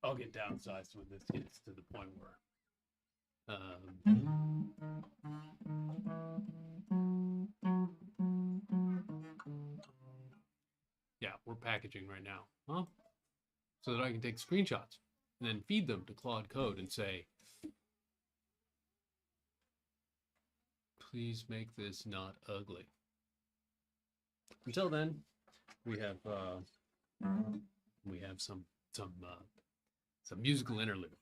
I'll get downsized when this gets to the point where yeah, we're packaging right now, huh? So that I can take screenshots and then feed them to Claude Code and say, please make this not ugly. Until then, we have some musical interlude.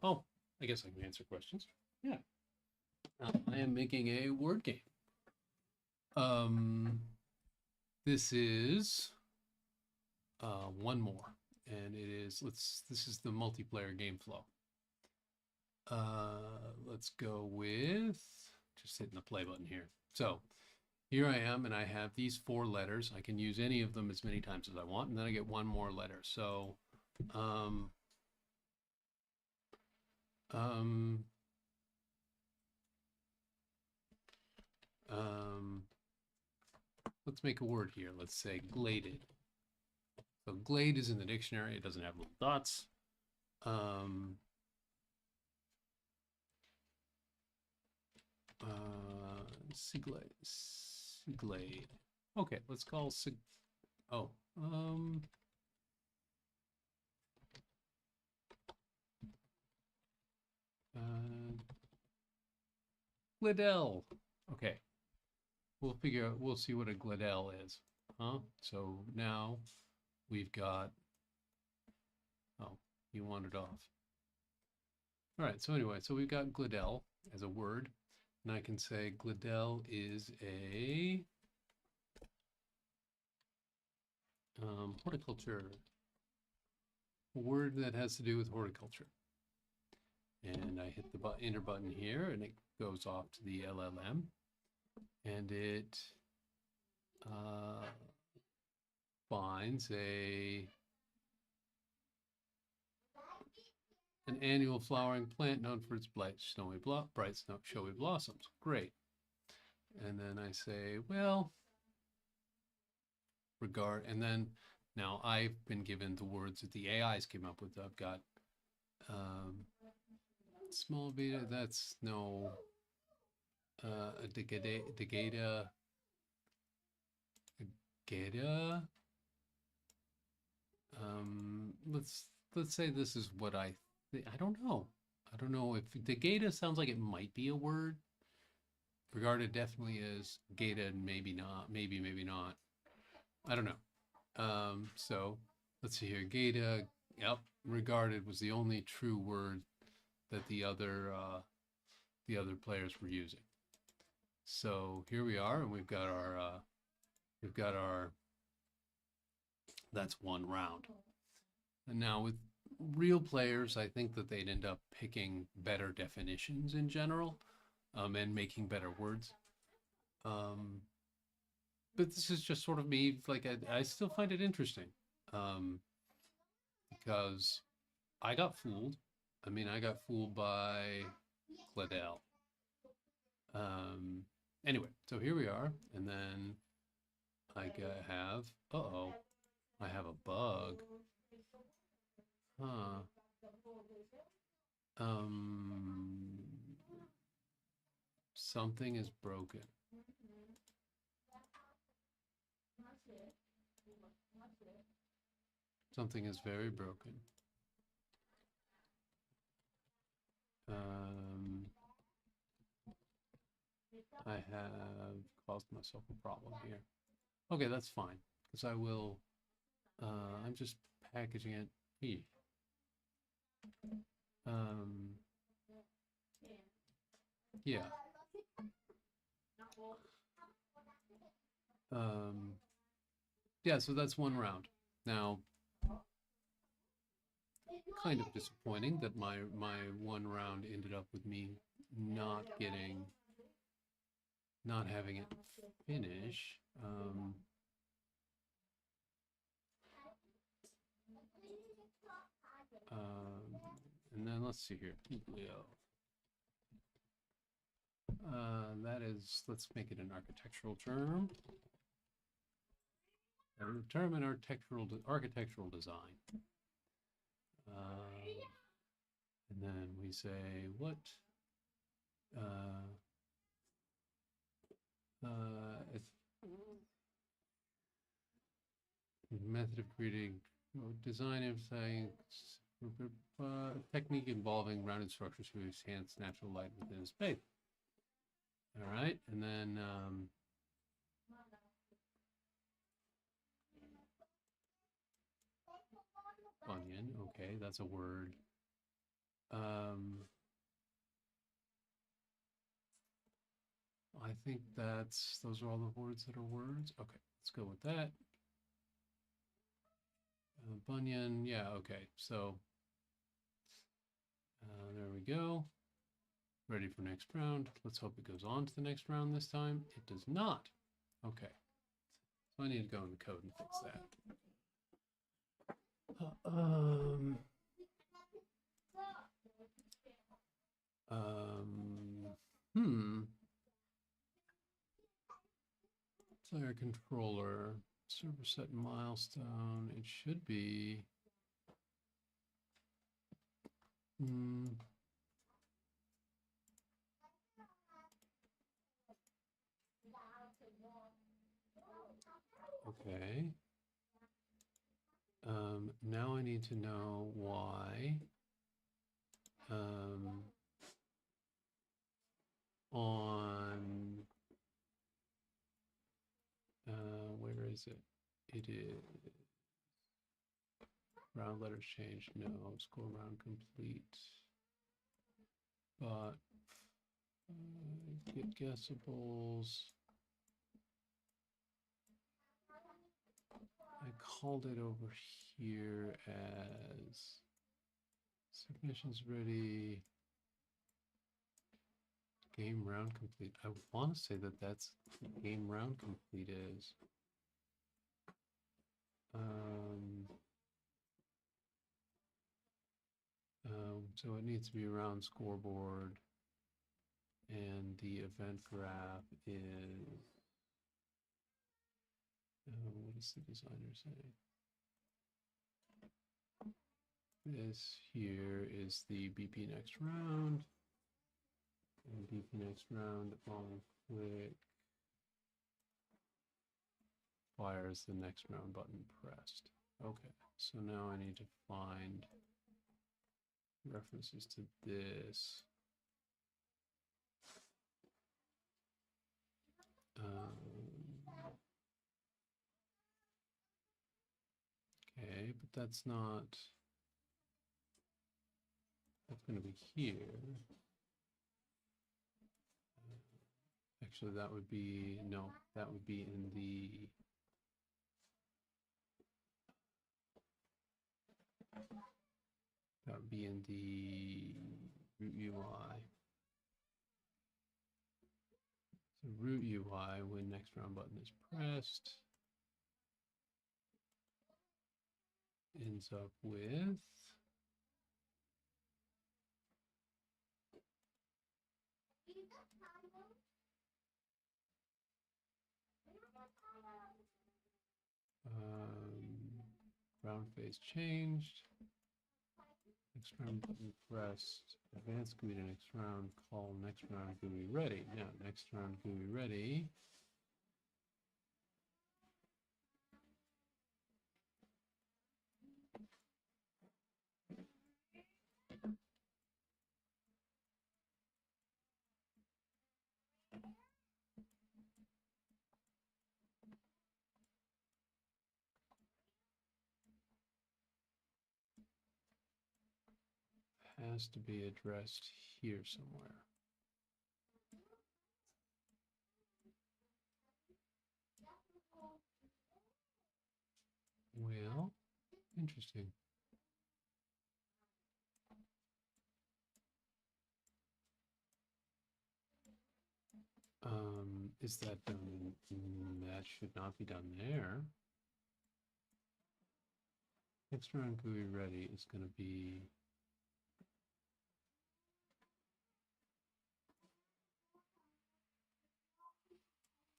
Oh, I guess I can answer questions. Yeah. I am making a word game. This is one more, and it is this is the multiplayer game flow. Let's go with just hitting the play button here. So here I am, and I have these 4 letters. I can use any of them as many times as I want, and then I get one more letter. So let's make a word here. Let's say gladed. So glade is in the dictionary. It doesn't have little dots. Glade. Okay, let's call Gladell. Okay. We'll see what a Gladell is. Huh? So now we've got, oh, you wandered off. All right, so anyway, so we've got Gladell as a word, and I can say Gladell is a horticulture, a word that has to do with horticulture. And I hit the enter button here, and it goes off to the LLM, and it finds an annual flowering plant known for its bright showy blossoms. Great. And then I say, well, and then now I've been given the words that the AIs came up with. I've got small beta, that's no, Degata, let's say this is what I don't know. I don't know if Degata sounds like it might be a word. Regarded definitely is. Gata, maybe not. Maybe not. I don't know. So let's see here. Gata Yep, regarded was the only true word that the other players were using. So here we are, and we've got our that's one round. And now with real players, I think that they'd end up picking better definitions in general, and making better words. Um, but this is just sort of me. Like I still find it interesting, um, because I got fooled. I mean, I got fooled by Gladell. Um, anyway, so here we are, and then have. Uh-oh, I have a bug. Huh. Um, something is broken. Something is very broken. Um, I have caused myself a problem here. Okay, that's fine, because I will, I'm just packaging it. Eeh. Um, yeah. Um, yeah, so that's one round. Now, kind of disappointing that my one round ended up with me not getting, not having it finish. Um, and then let's see here. That is, let's make it an architectural term. A term in architectural design. And then we say what? It's method of creating design emphasizing technique involving rounded structures to enhance natural light within a space. All right, and then onion. Okay, that's a word. I think those are all the words that are words. Okay, let's go with that. Bunyan, yeah, okay. So there we go. Ready for next round. Let's hope it goes on to the next round this time. It does not. Okay. So I need to go in the code and fix that. Player controller, server set milestone. It should be. Okay. Now I need to know why. On where is it? It is round letters changed. No, score round complete. But get guessables. I called it over here as submissions ready. Game round complete. I want to say that that's game round complete is. So it needs to be around scoreboard, and the event graph is. What does the designer say? This here is the BP next round. And BP next round on click fires the next round button pressed. Okay, so now I need to find references to this. Okay, but that's not. going to be here. Actually, that would be, no, that would be in the, that would be in the root UI. So root UI, when next round button is pressed, ends up with round face changed, next round button pressed, advanced GUI to next round, call next round GUI ready. Now next round GUI ready. Has to be addressed here somewhere. Well, interesting. Is that done? That should not be done there. Next round GUI ready is going to be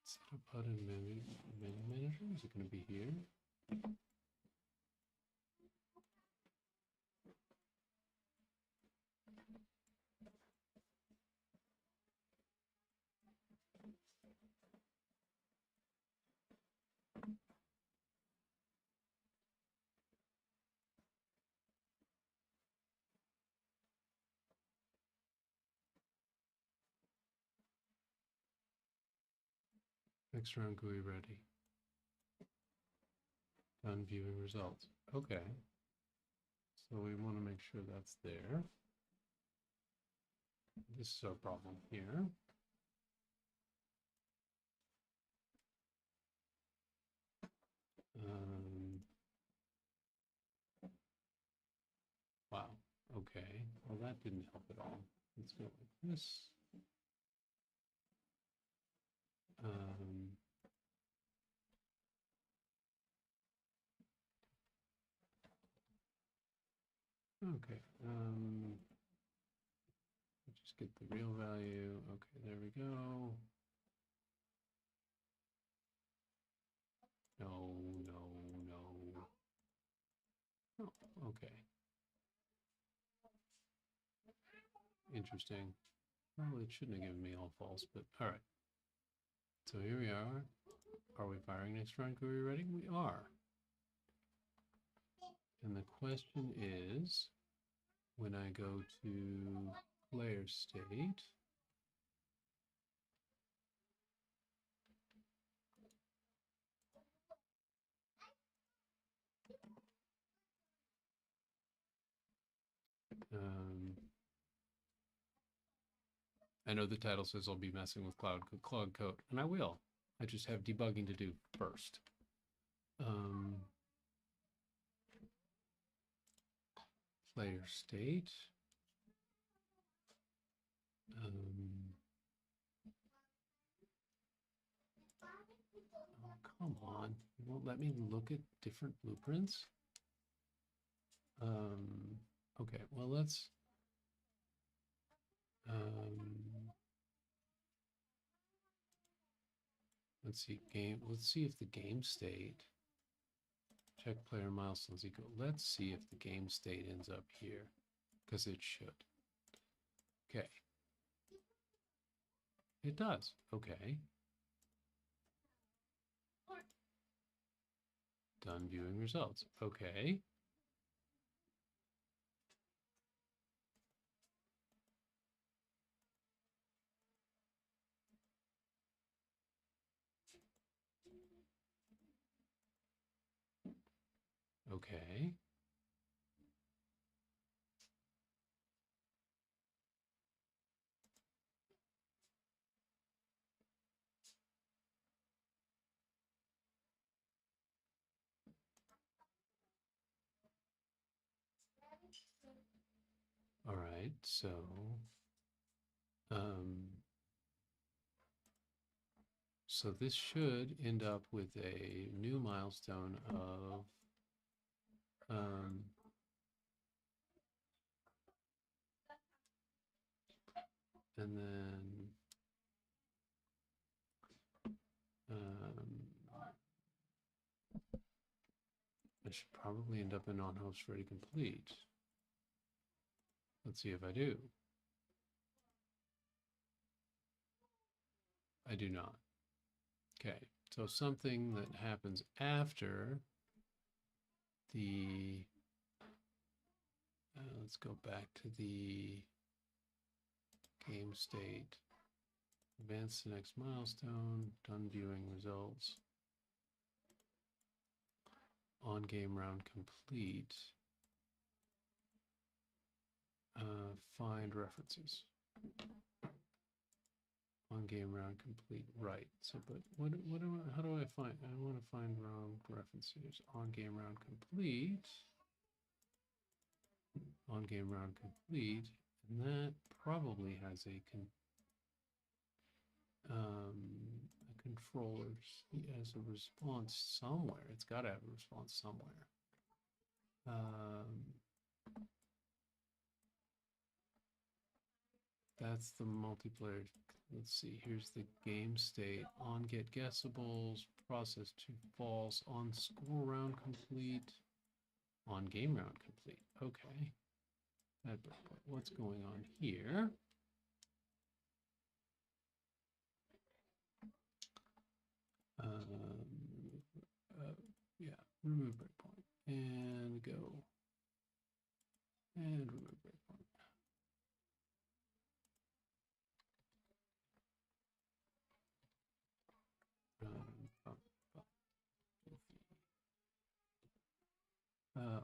set up button menu manager. Is it going to be here? Next round GUI ready. Done viewing results. Okay. So we want to make sure that's there. This is our problem here. Wow. Okay. Well, that didn't help at all. Let's go like this. Okay. Just get the real value. Okay, there we go. No, no, no. Oh, okay. Interesting. Well, it shouldn't have given me all false, but all right. So here we are. Are we firing next round GUI ready? We are. And the question is, when I go to player state, I know the title says I'll be messing with Claude Code, and I will. I just have debugging to do first. Player state. Oh, come on. You won't let me look at different blueprints? Okay, well, let's see let's see if the game state, check player milestones equal. Let's see if the game state ends up here, because it should. Okay. It does. Okay. Done viewing results. Okay. Okay. right, so this should end up with a new milestone of and then I should probably end up in on-host ready complete. Let's see if I do. I do not. Okay, so something that happens after the, let's go back to the game state, advance to the next milestone, done viewing results, on game round complete, find references. On game round complete, right. So, but how do I find, I want to find round references. On game round complete, on game round complete, and that probably has a controller as a response somewhere. It's got to have a response somewhere. That's the multiplayer. Let's see, here's the game state. On get guessables, process to false, on score round complete, on game round complete. Okay. What's going on here? Yeah, remove breakpoint and go. And remove breakpoint.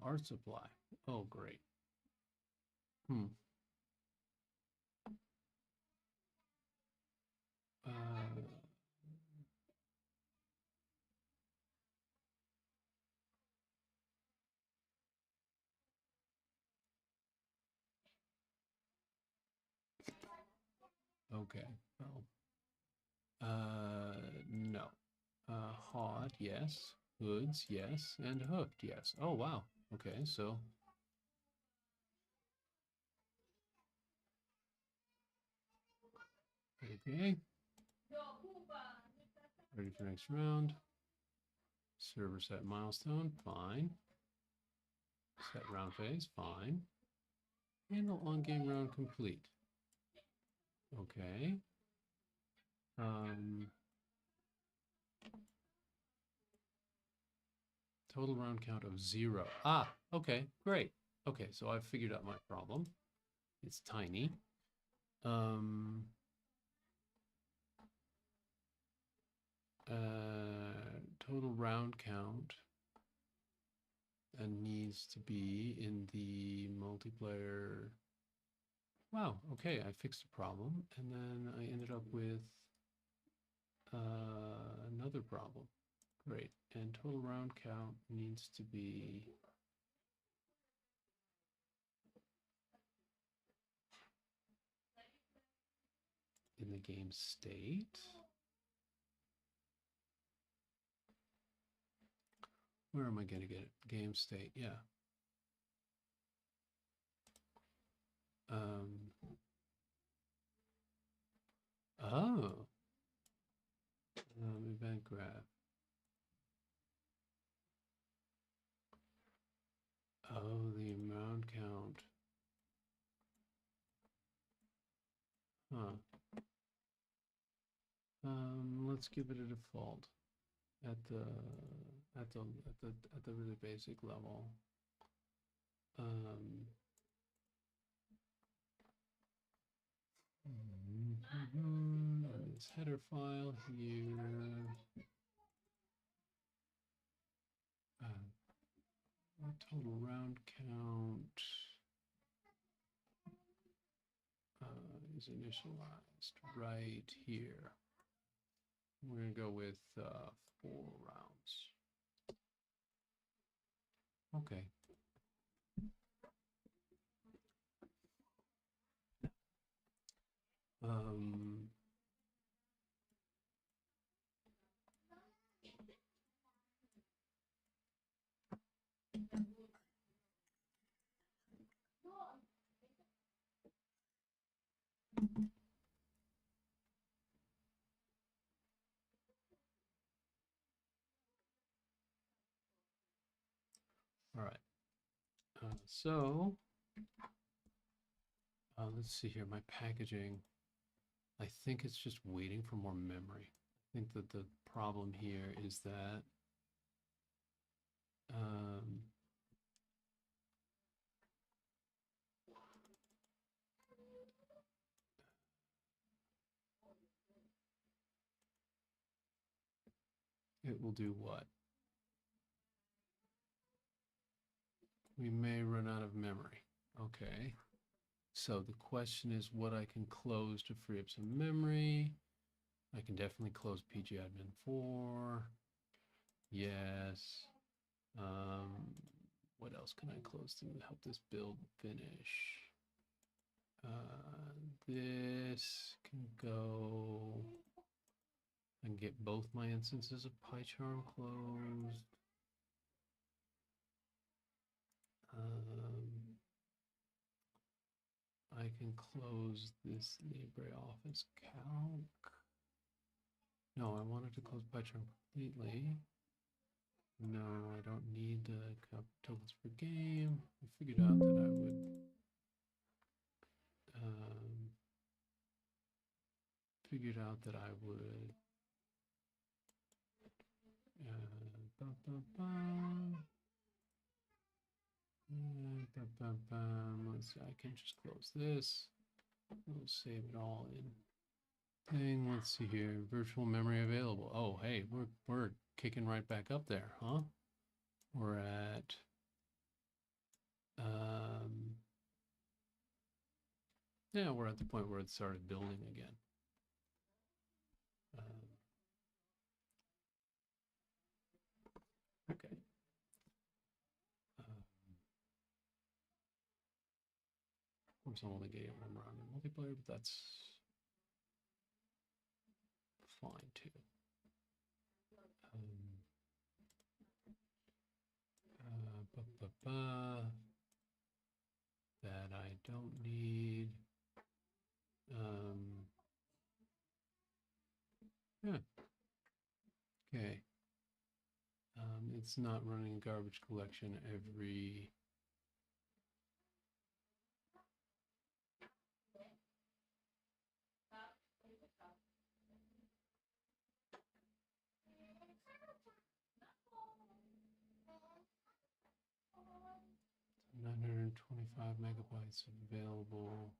Art supply. Oh, great. Okay. Well, no. Hot, yes. Hoods, yes. And hooked, yes. Oh, wow. Okay, so. Okay. Ready for next round. Server set milestone, fine. Set round phase, fine. Handle on game round complete. Okay. Total round count of 0. Ah, okay, great. Okay, so I've figured out my problem. It's tiny. Total round count needs to be in the multiplayer. Wow, okay, I fixed a problem, and then I ended up with another problem. Great, and total round count needs to be in the game state. Where am I going to get it? Game state, yeah. Oh, event graph. Oh, the amount count. Huh. Let's give it a default at the really basic level. This header file here. Total round count is initialized right here. We're going to go with 4 rounds. Okay. Let's see here, my packaging. I think it's just waiting for more memory. I think that the problem here is that it will do what? We may run out of memory. Okay. So the question is what I can close to free up some memory. I can definitely close pgadmin 4. Yes. What else can I close to help this build finish? This can go. I can get both my instances of PyCharm closed. I can close this LibreOffice Calc. No, I wanted to close PyCharm completely. No, I don't need tokens per game. I figured out that I would let's see, I can just close this. We'll save it all in thing. Let's see here, virtual memory available. Oh, hey, we're kicking right back up there, huh? We're at yeah, we're at the point where it started building again. Okay. Of course, I'm only getting one round in multiplayer, but that's fine too. That I don't need. Yeah. Okay. It's not running garbage collection every. $925 megabytes available.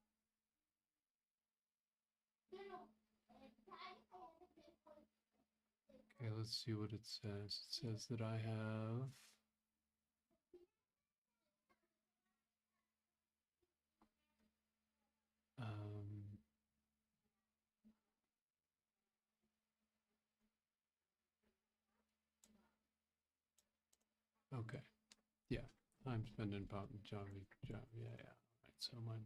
Okay, let's see what it says. It says that I have okay. Yeah, I'm spending about job. Yeah. All right, so my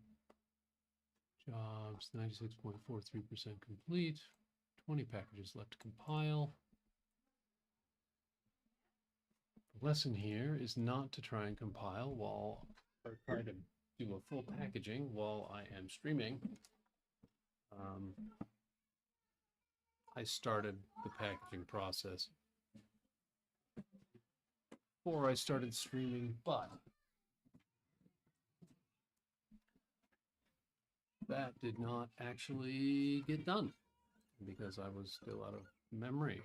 jobs 96.43% complete. 20 packages left to compile. The lesson here is not to try and compile while or try to do a full packaging while I am streaming. I started the packaging process before I started streaming, but that did not actually get done because I was still out of memory.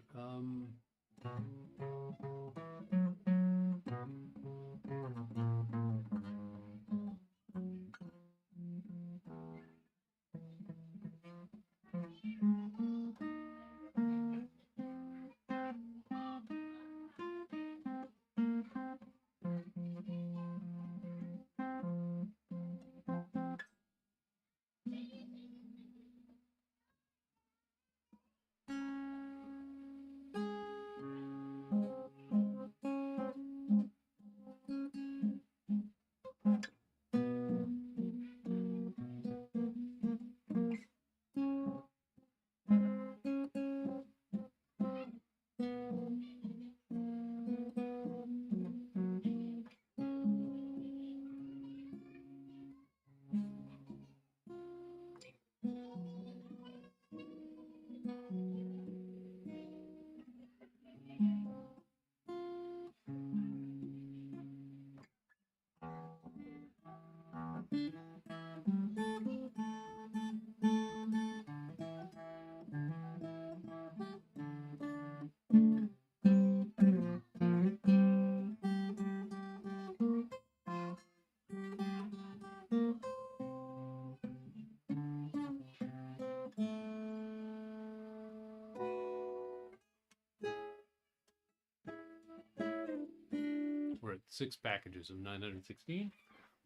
6 packages of 916.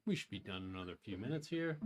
We should be done in another few minutes here.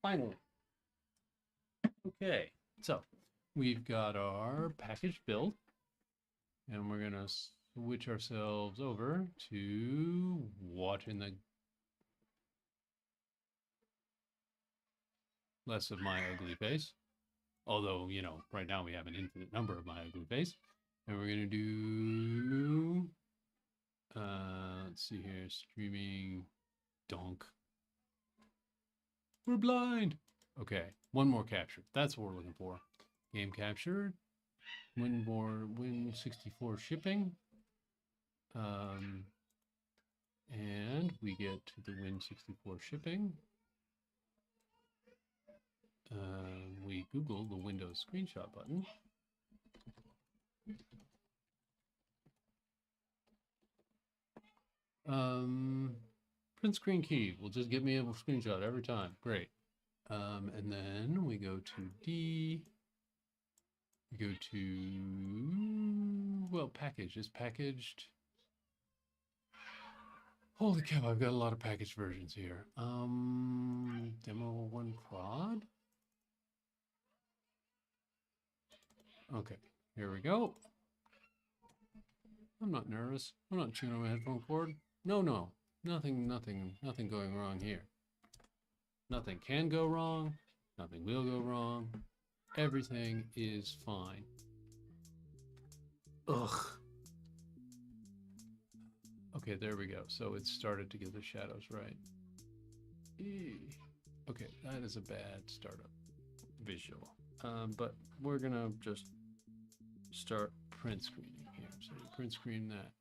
Finally. Okay, so we've got our package built, and we're gonna switch ourselves over to watching the less of my ugly face. Although, you know, right now we have an infinite number of my ugly face. And we're gonna do let's see here, streaming donk. We're blind. Okay, one more capture. That's what we're looking for. Game captured. Win 64 shipping. And we get to the win 64 shipping. We Google the Windows screenshot button. Print screen key will just give me a screenshot every time. Great. And then we go to D. We go to, well, package is packaged. Holy cow, I've got a lot of packaged versions here. Demo 1 prod. Okay, here we go. I'm not nervous. I'm not chewing on my headphone cord. No, nothing going wrong here. Nothing can go wrong. Nothing will go wrong. Everything is fine. Ugh. Okay, there we go. So it started to get the shadows right. Okay, that is a bad startup visual. But we're gonna just start print screening here. So you print screen that.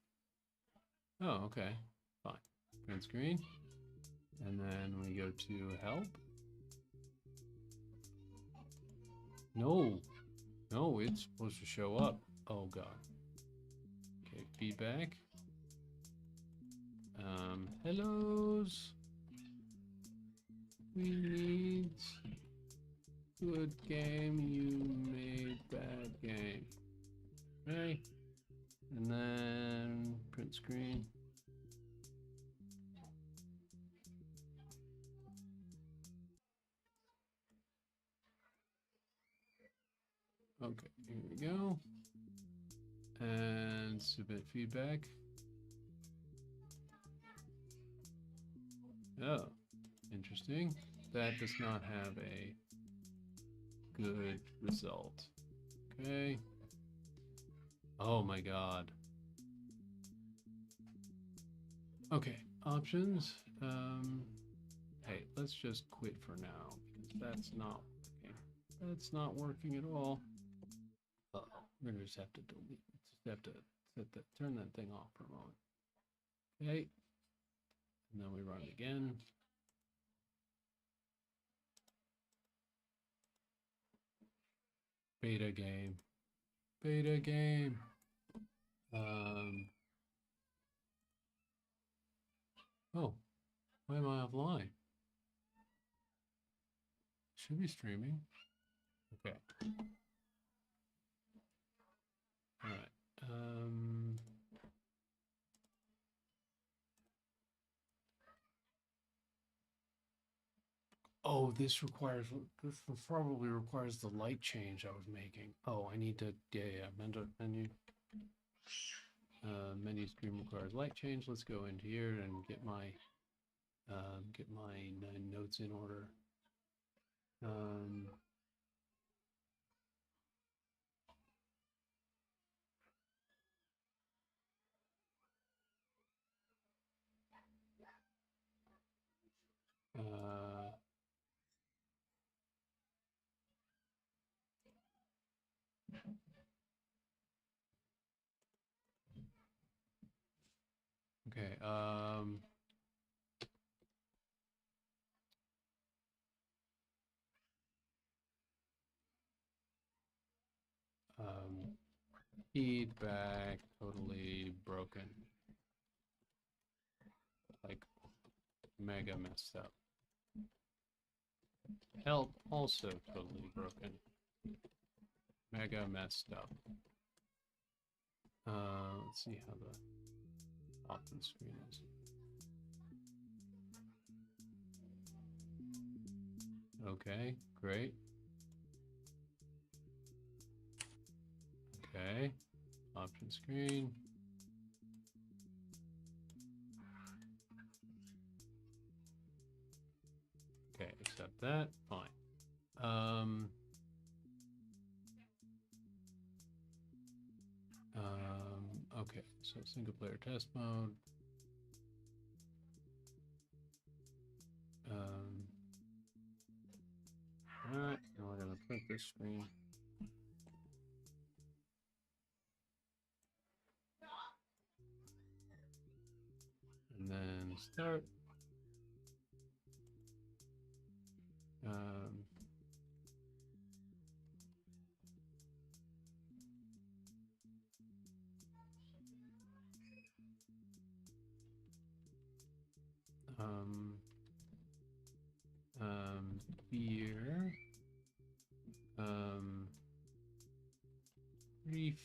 Oh, okay, fine. Print screen. And then we go to help. No, it's supposed to show up. Oh God. Okay, feedback. Hellos. We need good game. You made bad game. Okay. And then print screen. Okay, here we go. And submit feedback. Oh, interesting. That does not have a good result. Okay. Oh my God. Okay, options. Hey, let's just quit for now because that's not working. That's not working at all. Uh-oh, we're gonna just have to delete. Just have to turn that thing off for a moment. Okay. And then we run it again. Beta game. Beta game. Oh, why am I offline? Should be streaming. Okay. Oh, this probably requires the light change I was making. Oh, I need to, yeah, menu. Menu screen requires light change. Let's go into here and get my notes in order. Okay. Feedback totally broken. Like mega messed up. Help also totally broken. Mega messed up. Let's see how the open screen is. Okay, great. Okay, option screen. Okay, accept that, fine. Okay, so single player test mode. All right, now we're gonna print this screen. And then start. Beer. Reef.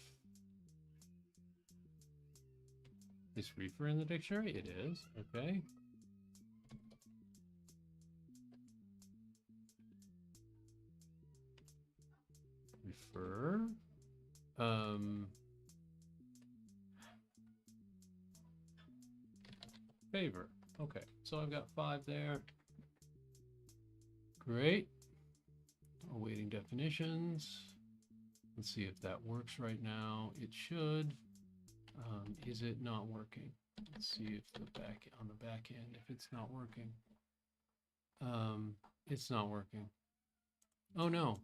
Is reefer in the dictionary? It is. Okay. Refer. Favor. Okay, so I've got 5 there. Great. Awaiting definitions. Let's see if that works right now. It should. Is it not working? Let's see if on the back end, if it's not working. It's not working. Oh no.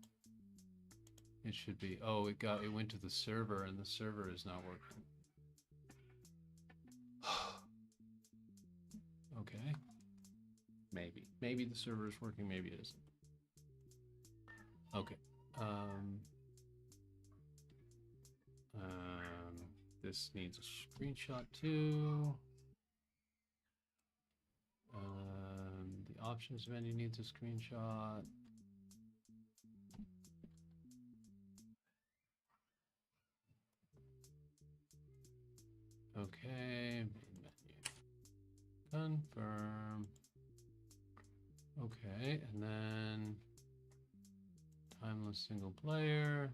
It should be. Oh, it went to the server and the server is not working. Okay. Maybe the server is working, maybe it isn't. Okay. This needs a screenshot too. The options menu needs a screenshot. Okay, main menu. Confirm. Okay, and then timeless single player.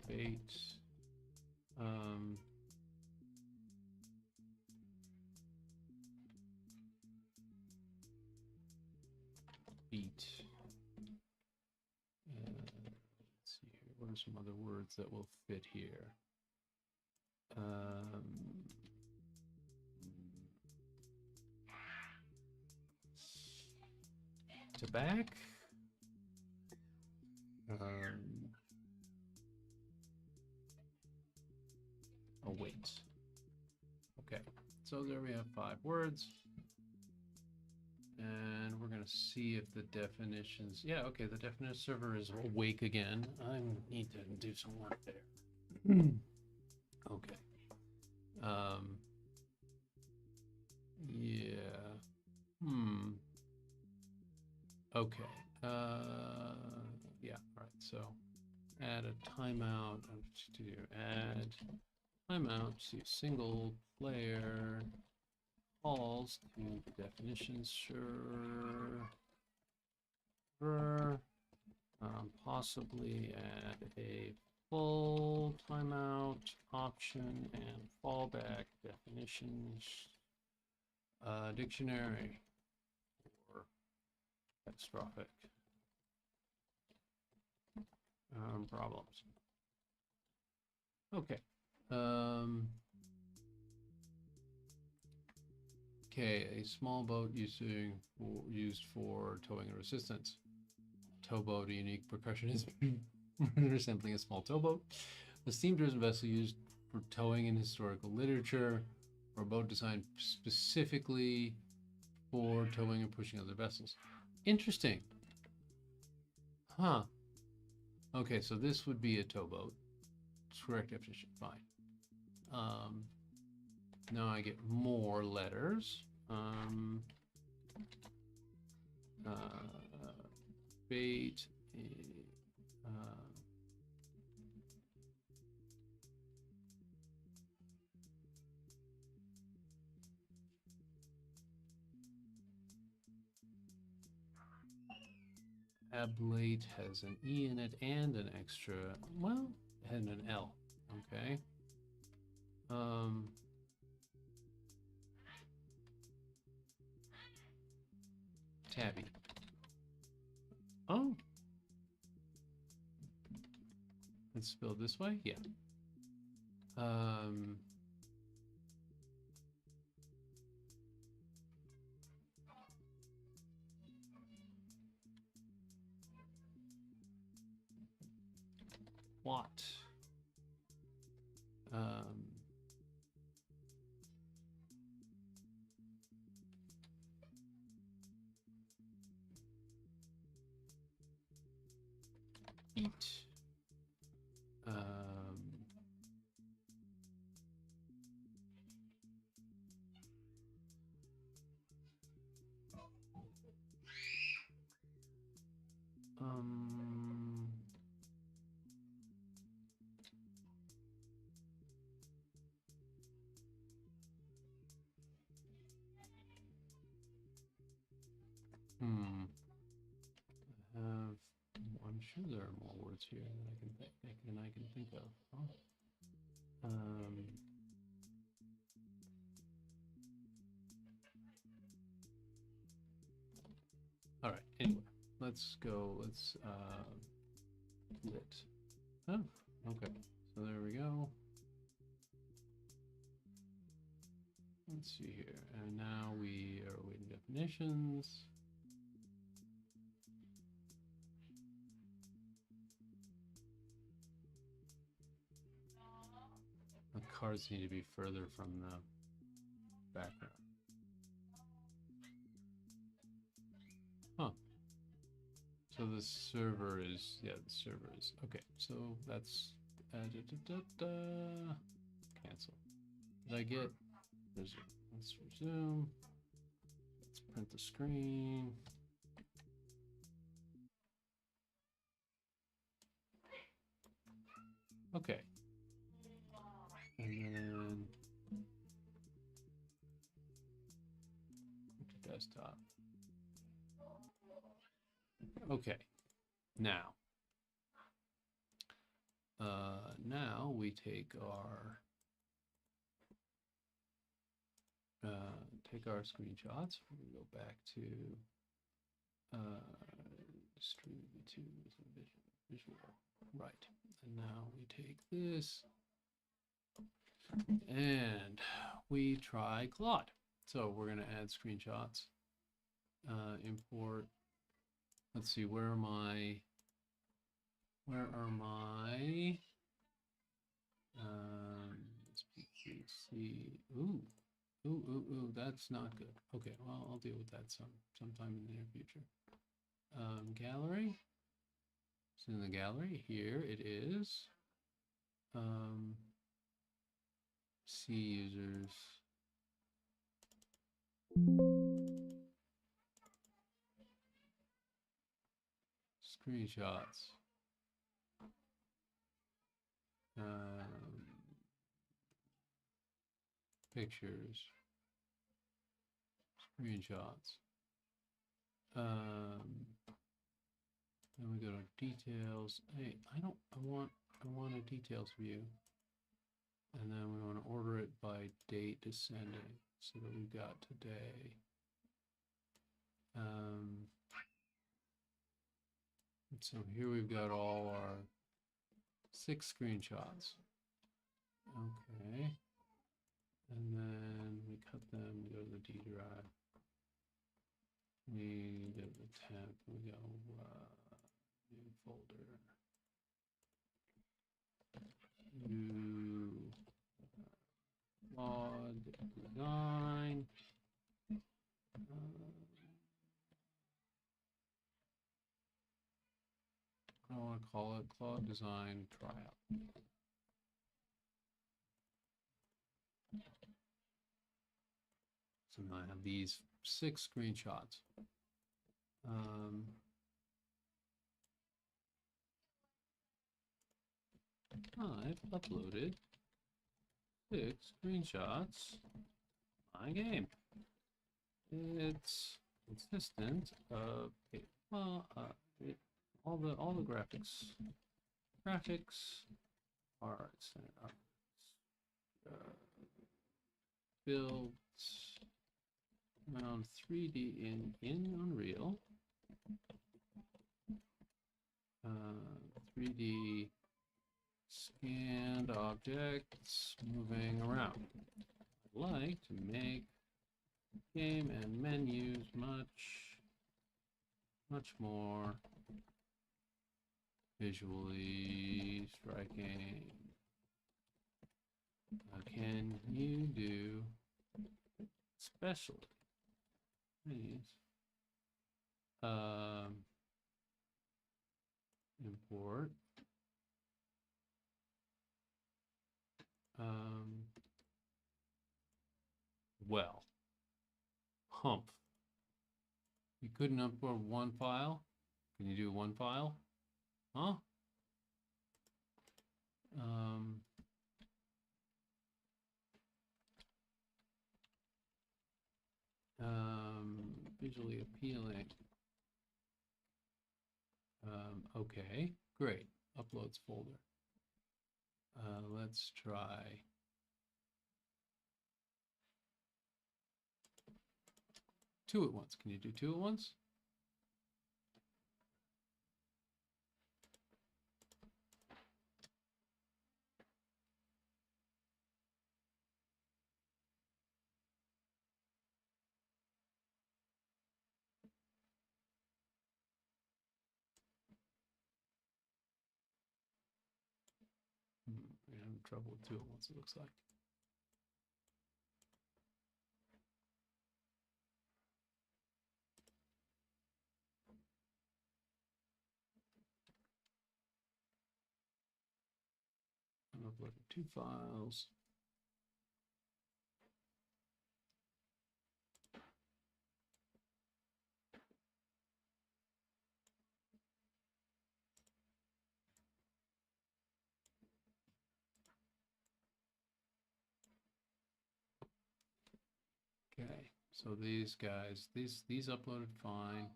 Bait. Beat. Let's see here. What are some other words that will fit here? Tobacco. Await. Okay, so there we have 5 words. And we're going to see if the definitions, yeah, okay, the definition server is awake again. I need to do some work there. Okay. Yeah. Okay. Yeah. All right. So add a timeout. To add timeout to single player calls to the definitions. Sure. Possibly add a full timeout option and fallback definitions dictionary for catastrophic problems. Okay. Okay, a small boat used for towing and resistance. Towboat, a unique percussionist resembling a small towboat. A steam-driven vessel used for towing in historical literature, or a boat designed specifically for towing and pushing other vessels. Interesting. Huh. Okay, so this would be a towboat. Correct definition. Fine. Now I get more letters. Bait. Ablate has an E in it and an extra, well, and an L. Okay. Tabby. Oh. It's spelled this way? Yeah. What? Eat. I'm sure there are more words here than I can think of. Oh. All right. Anyway, let's go. Let's lit. Oh, okay. So there we go. Let's see here. And now we are awaiting definitions. The cards need to be further from the background. Huh. So the server is, yeah, the server is, okay. So that's, cancel. Did I get, let's resume. Let's print the screen. Okay. And then desktop. Okay. Now we take our screenshots. We go back to distribute to visual. Right. And now we take this and we try Claude. So we're going to add screenshots. Import. Let's see, where are my SPQC. Ooh, that's not good. Okay, well, I'll deal with that sometime in the near future. Gallery. It's in the gallery. Here it is. C users. screenshots. Pictures, screenshots. Then we go to details. Hey, I want a details view. And then we want to order it by date descending, so that we've got today. So here we've got all our 6 screenshots. Okay. And then we cut them, we go to the D drive. We go to the temp, we go new folder. New Claude Design. I want to call it Claude Design Tryout. So now I have these 6 screenshots. I've uploaded 6 screenshots. My game. It's consistent of all the graphics. Graphics are built around 3D in Unreal. 3D scanned objects moving around. I'd like to make game and menus much more visually striking. Can you do especially these import well, hump. You couldn't import one file? Can you do one file? Huh? Visually appealing. Okay, great. Uploads folder. Let's try. Two at once. Can you do 2 at once? We're having trouble with 2 at once, it looks like. I'm uploading 2 files. Okay, so these guys, these uploaded fine.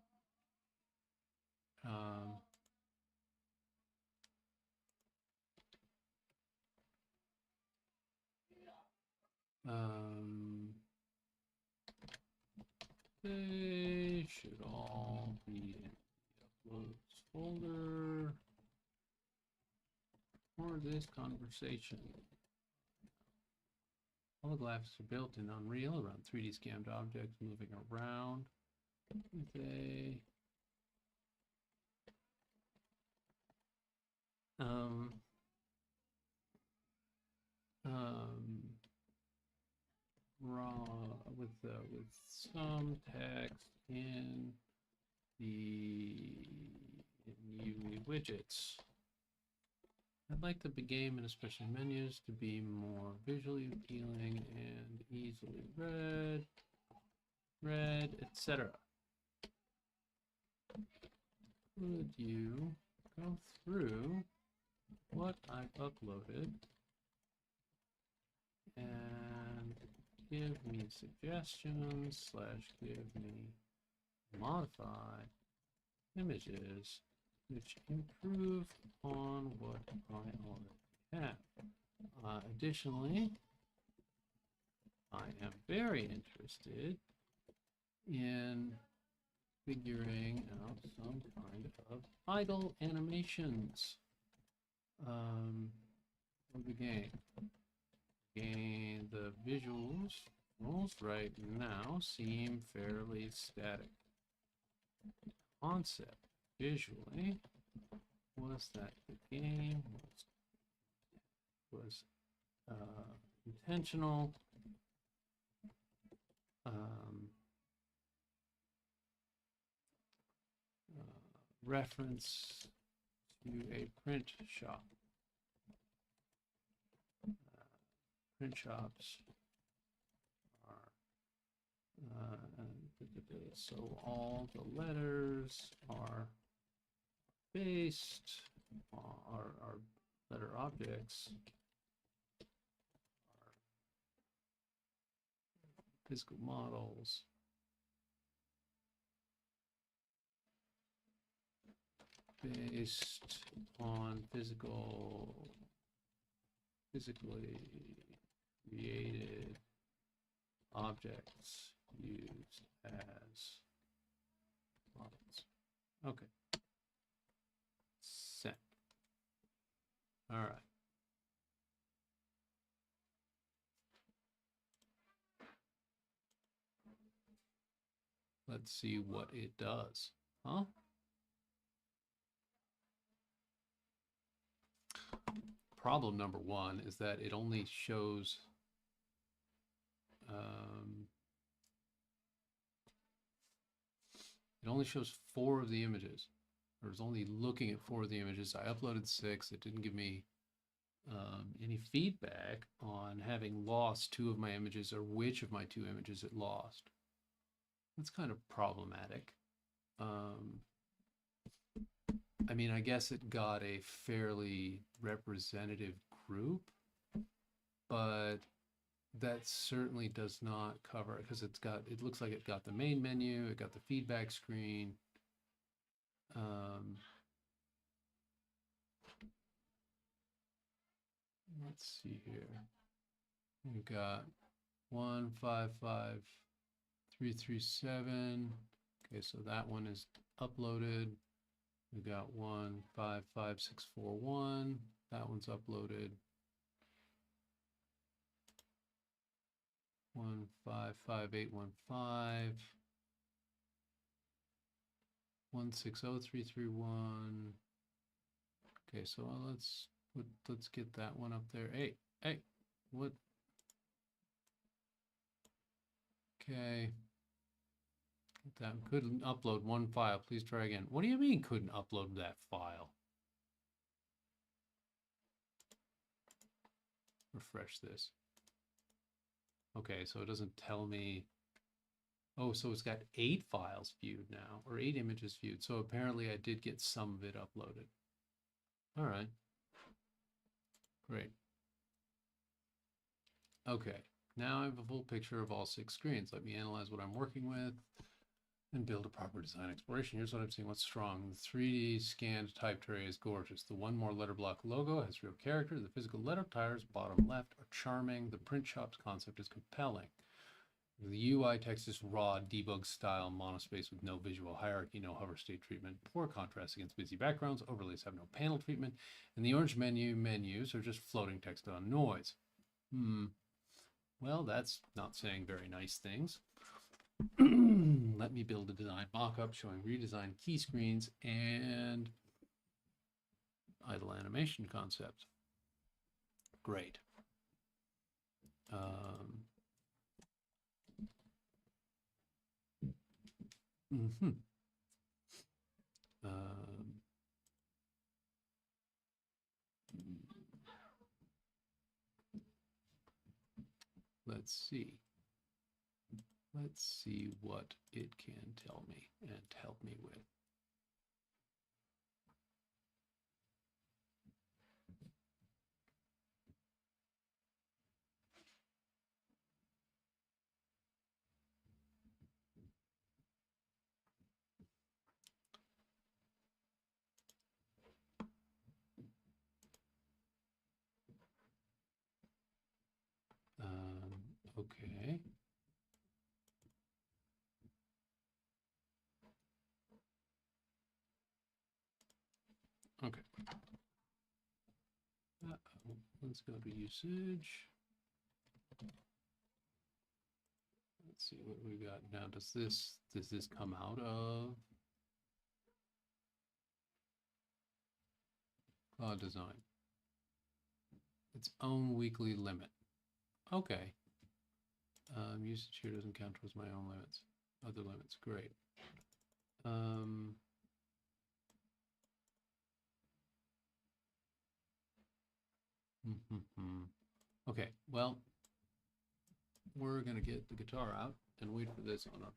They should all be in the uploads folder for this conversation. All the graphics are built in Unreal around 3D scanned objects moving around with a with some text in the UI widgets. I'd like the game and especially menus to be more visually appealing and easily read, etc. Would you go through what I've uploaded and give me suggestions / give me modified images which improve on what I already have. Additionally, I am very interested in figuring out some kind of idle animations of the game. The visuals right now seem fairly static. Concept visually was that the game was intentional. Reference to a print shop. Print shops are so all the letters are based are letter objects are physical models based on physically created objects used as models. Okay. Sent. All right. Let's see what it does. Huh? Problem number one is that it only shows it only shows 4 of the images. Or it's only looking at 4 of the images. I uploaded 6. It didn't give me any feedback on having lost 2 of my images or which of my 2 images it lost. That's kind of problematic. I mean, I guess it got a fairly representative group, but that certainly does not cover it because it looks like it got the main menu, it got the feedback screen. Let's see here. We've got 155337. Okay, so that one is uploaded. We've got 155641. That one's uploaded. 155815. 160331. Okay, so let's get that one up there. Hey, what? Okay. That couldn't upload one file. Please try again. What do you mean couldn't upload that file? Refresh this. Okay, so it doesn't tell me. Oh, so it's got 8 files viewed now, or 8 images viewed. So apparently I did get some of it uploaded. All right. Great. Okay, now I have a full picture of all 6 screens. Let me analyze what I'm working with and build a proper design exploration. Here's what I'm seeing. What's strong? The 3D scanned typed array is gorgeous. The one more letter block logo has real character. The physical letter tires, bottom left, are charming. The print shop's concept is compelling. The UI text is raw, debug style, monospace with no visual hierarchy, no hover state treatment, poor contrast against busy backgrounds, overlays have no panel treatment, and the orange menus are just floating text on noise. Well, that's not saying very nice things. Let me build a design mockup showing redesigned key screens and idle animation concepts. Great. Let's see. Let's see what it can tell me and help me with. Okay. Let's go to usage. Let's see what we've got now. Does this come out of Claude Design? Its own weekly limit. Okay. Usage here doesn't count towards my own limits. Other limits, great. Okay, well, we're gonna get the guitar out and wait for this on a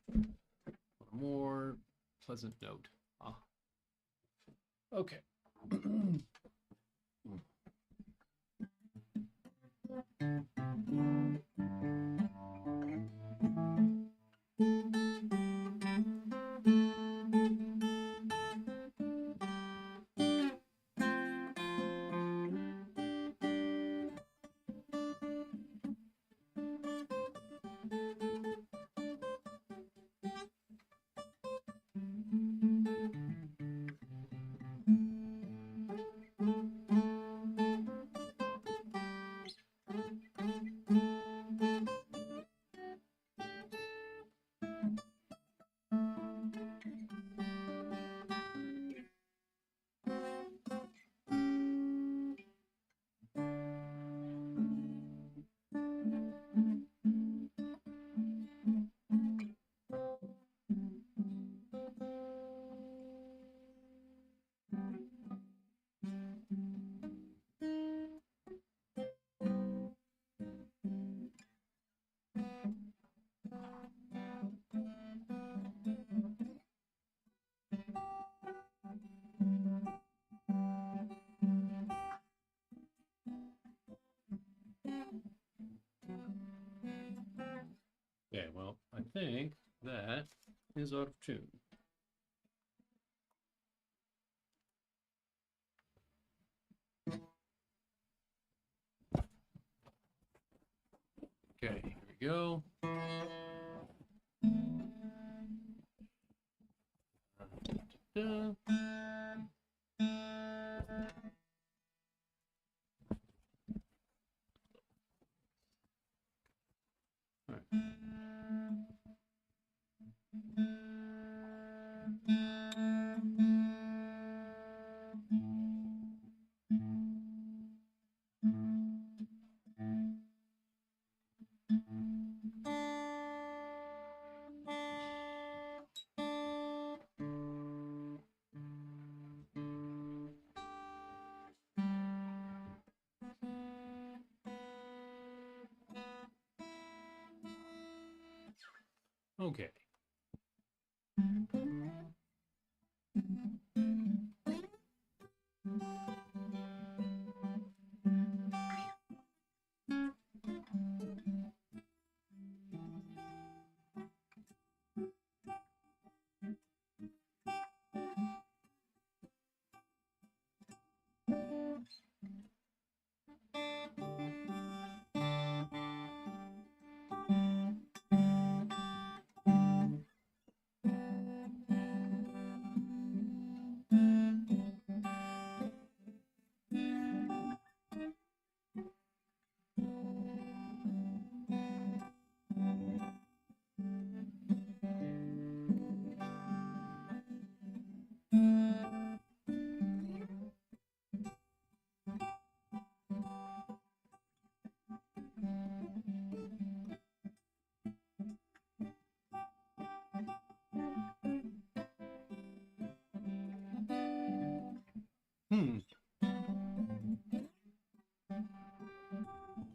more pleasant note. Okay. Okay, well, I think that is out of tune. Okay, here we go. Da. All right. Okay.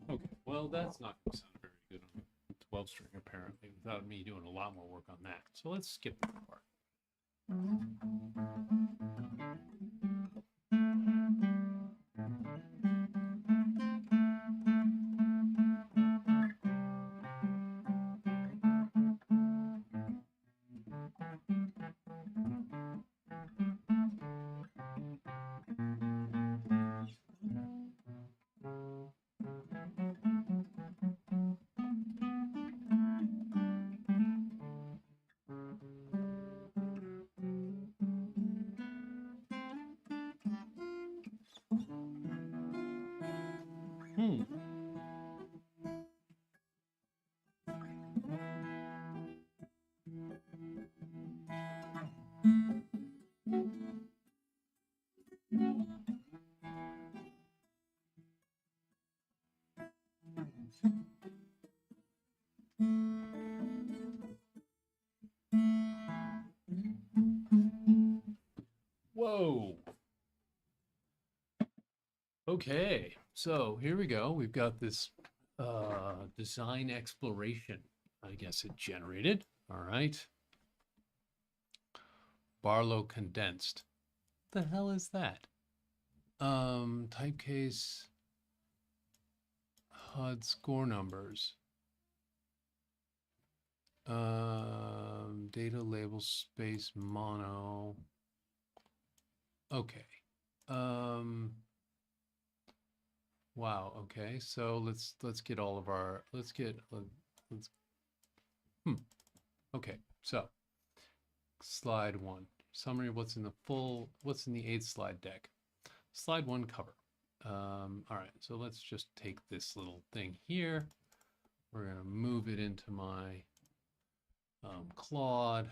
Okay, well, that's not going to sound very good on a 12 string, apparently, without me doing a lot more work on that. So let's skip that part. Whoa. Okay, so here we go. We've got this design exploration. I guess it generated. All right. Barlow condensed. The hell is that? Typecase HUD score numbers. Data label space mono. Okay. Wow. Okay. So let's get all of our let's. Okay. So slide 1. Summary of what's in the 8th slide deck. Slide 1 cover. All right. So let's just take this little thing here. We're gonna move it into my Claude.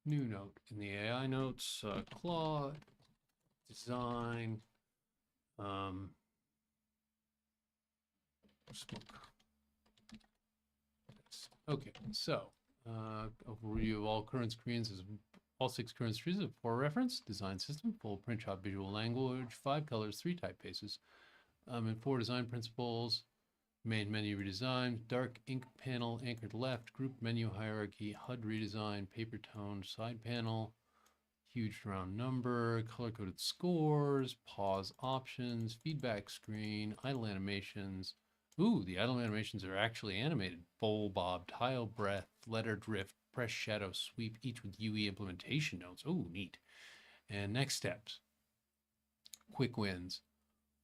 New note in the AI notes, Claude Design, okay, so overview of all current screens is all 6 current screens for reference, design system, full print shop visual language, 5 colors, 3 typefaces, and 4 design principles. Main menu redesign, dark ink panel anchored left, group menu hierarchy, HUD redesign, paper tone, side panel, huge round number, color-coded scores, pause options, feedback screen, idle animations. Ooh, the idle animations are actually animated. Bowl, bob, tile, breath, letter drift, press, shadow, sweep, each with UE implementation notes. Ooh, neat. And next steps. Quick wins.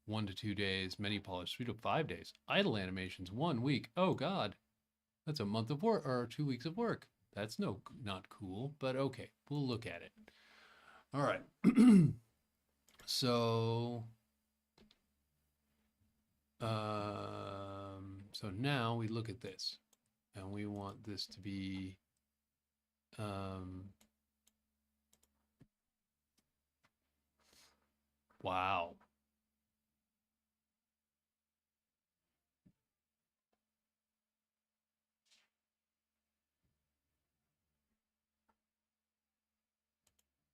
1 to 2 days, many polish 3 to 5 days, idle animations 1 week. Oh God, that's a month of work or 2 weeks of work. That's not cool, but okay, we'll look at it. All right. So now we look at this, and we want this to be wow.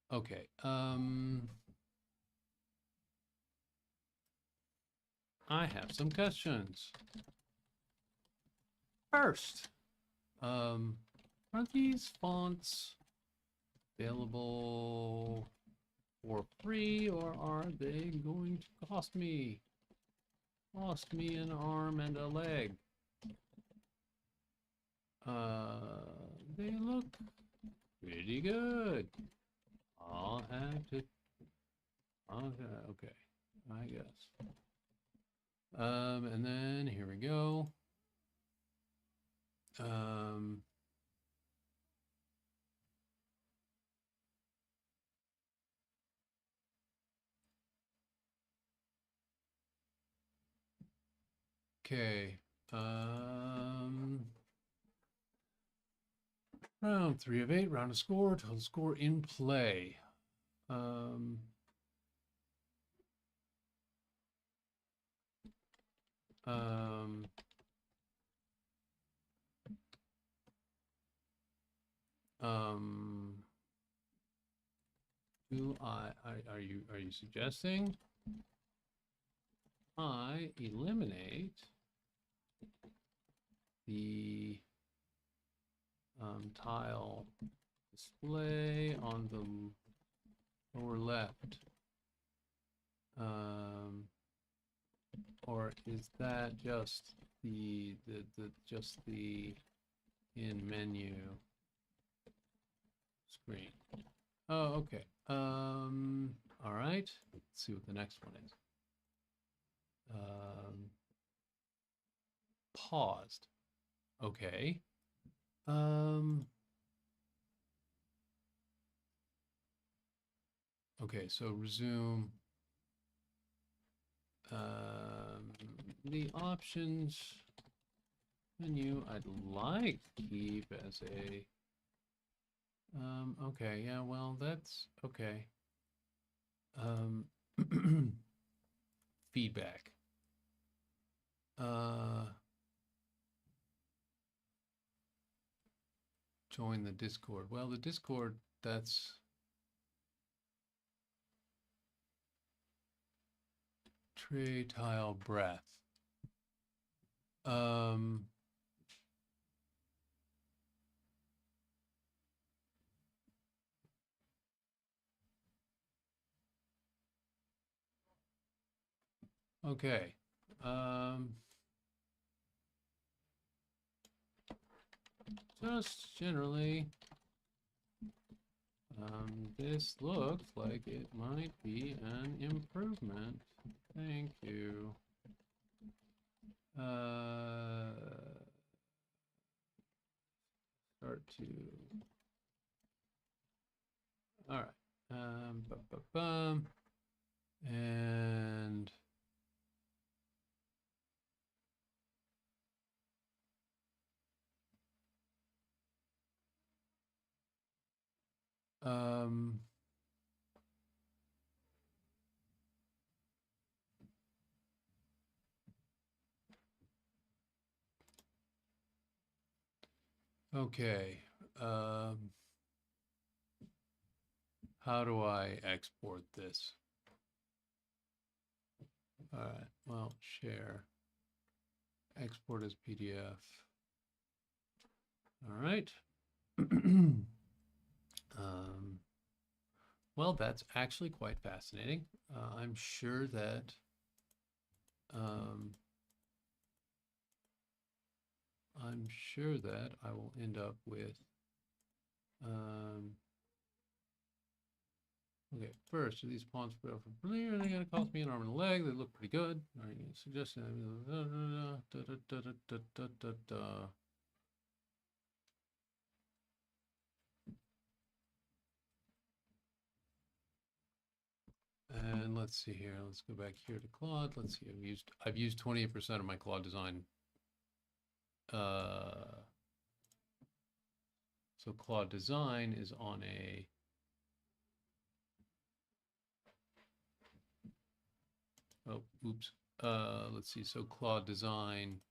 Okay. I have some questions. First, are these fonts available for free, or are they going to cost me an arm and a leg? They look pretty good. I'll have to. Okay, I guess. And then here we go. Okay. Round 3 of 8, round of score, total score in play. Are you suggesting I eliminate the tile display on the lower left? Or is that just the in menu screen? Oh, okay. All right. Let's see what the next one is. Paused. Okay. Okay, so resume. The options menu I'd like to keep as a, okay, yeah, well, that's okay. Feedback. Join the Discord. Well, the Discord, that's tray tile breath. Okay. Just generally, this looks like it might be an improvement. Thank you. Start to. All right. And okay. How do I export this? All right. Well, share. Export as PDF. All right. Well, that's actually quite fascinating. I'm sure that I will end up with okay, first, are these pawns spread out for brilliant? Are they going to cost me an arm and a leg? They look pretty good. Are you suggesting and let's see here. Let's go back here to Claude. Let's see. I've used 28% of my Claude Design. So Claude Design is on a oh, oops. Let's see. So Claude Design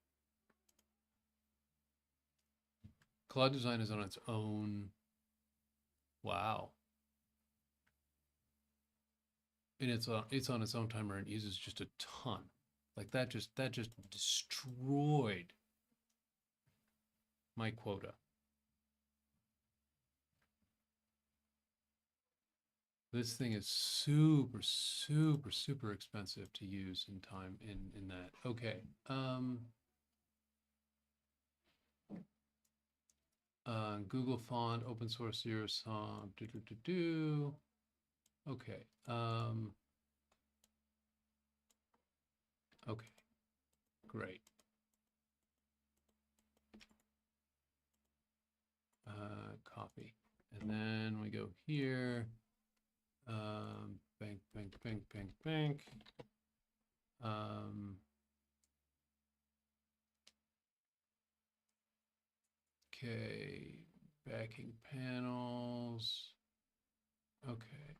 is on its own. Wow. And it's on its own timer and uses just a ton. Like that just destroyed my quota. This thing is super, super, super expensive to use in time in that. Okay. Google font, open source zero sum, Okay. Okay. Great. Copy. And then we go here. Bank. Okay, backing panels. Okay.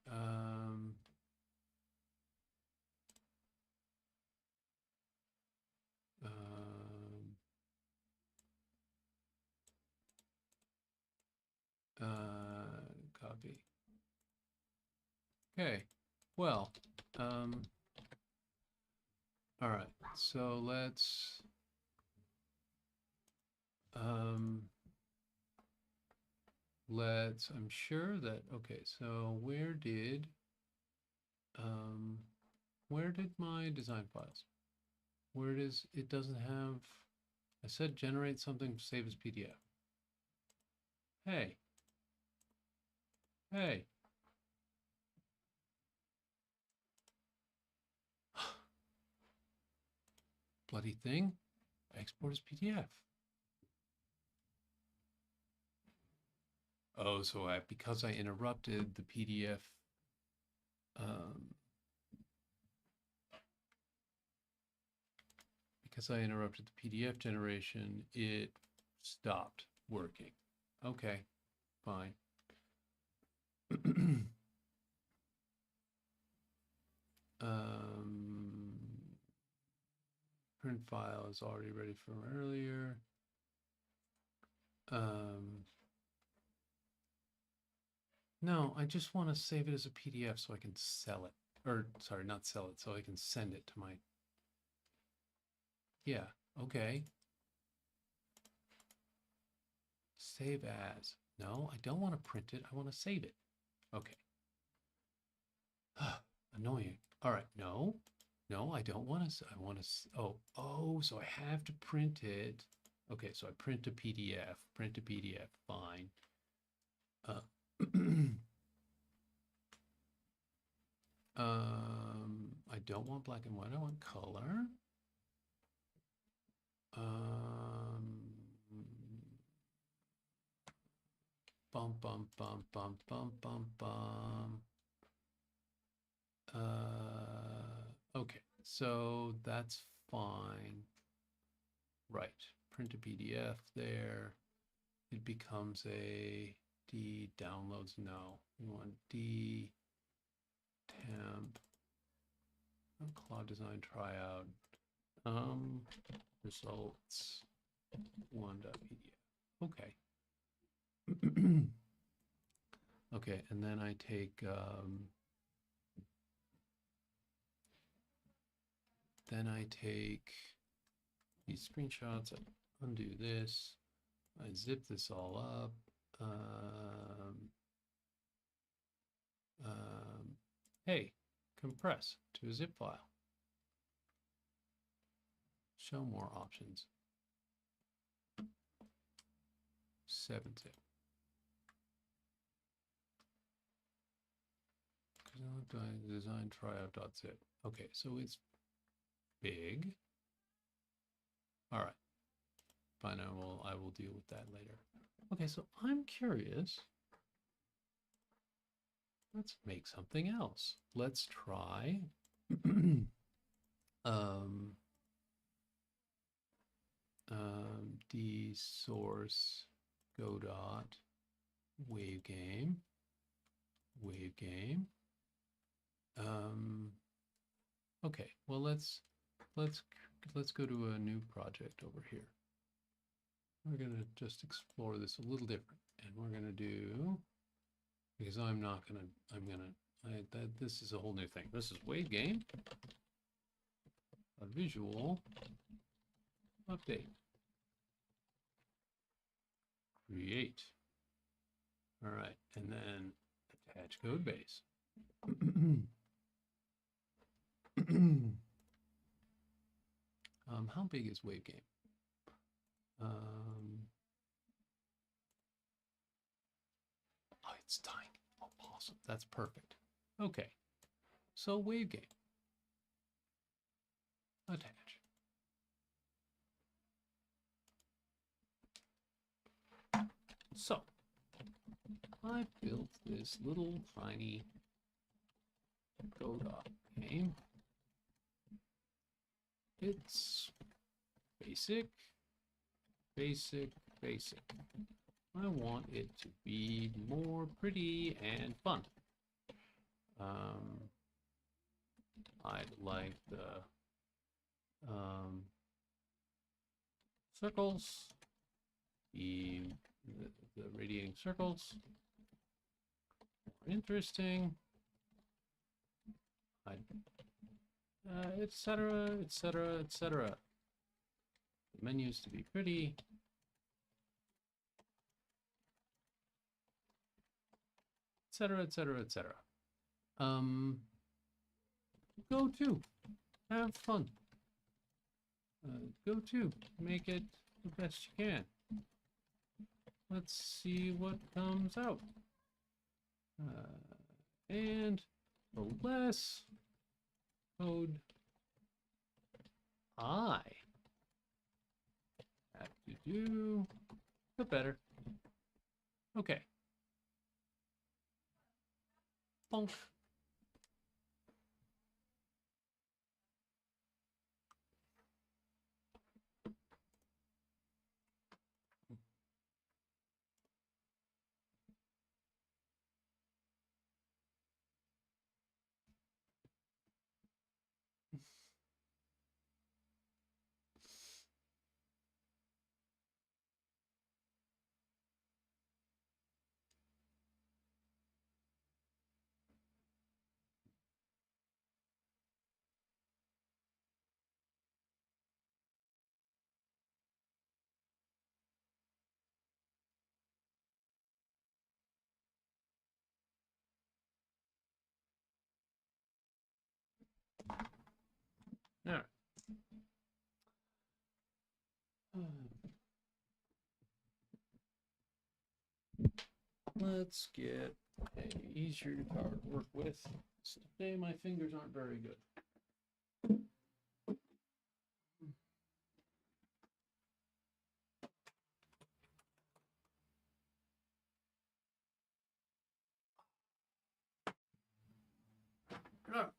Copy. Okay. Well, all right. So let's I'm sure that okay, so where did my design files? Where it is, it doesn't have, I said generate something, save as PDF. Hey. Bloody thing, export as PDF. Oh, so because I interrupted the PDF Because I interrupted the PDF generation, it stopped working. Okay, fine. Print file is already ready from earlier. No, I just want to save it as a PDF so I can sell it. Or, sorry, not sell it, so I can send it to my... Yeah, okay. Save as. No, I don't want to print it. I want to save it. Okay. Annoying. All right, no. No, I don't want to. I want to. Oh, so I have to print it. Okay, so I print a PDF. Print a PDF. Fine. I don't want black and white. I want color. Bum bum bum bum bum bum bum. Okay, so that's fine. Right, print a PDF there. It becomes a D downloads. No, we want D temp. Claude Design tryout. Results 1.pdf. Okay. Okay, and then I take these screenshots, I undo this, I zip this all up. Hey, compress to a zip file. Show more options. 7-zip. Design tryout.zip. Okay, so it's big. All right. Fine, I will deal with that later. Okay, so I'm curious. Let's make something else. Let's try d source go dot wave game. Okay, well let's go to a new project over here. We're gonna just explore this a little different, and we're gonna do, because this is a whole new thing. This is wave game, a visual update, create. All right, and then attach code base. How big is wave game? Oh, it's tiny. Oh, awesome. That's perfect. Okay. So wave game. Attach. So I built this little tiny Godot game. It's basic. I want it to be more pretty and fun. I'd like the circles, the radiating circles, more interesting, etc. The menus to be pretty. Etc. Go to, have fun. Go to, make it the best you can. Let's see what comes out. And the less code I have to do, the better. Okay. Bonk. All right. Let's get a easier card to work with. Today my fingers aren't very good. Ah.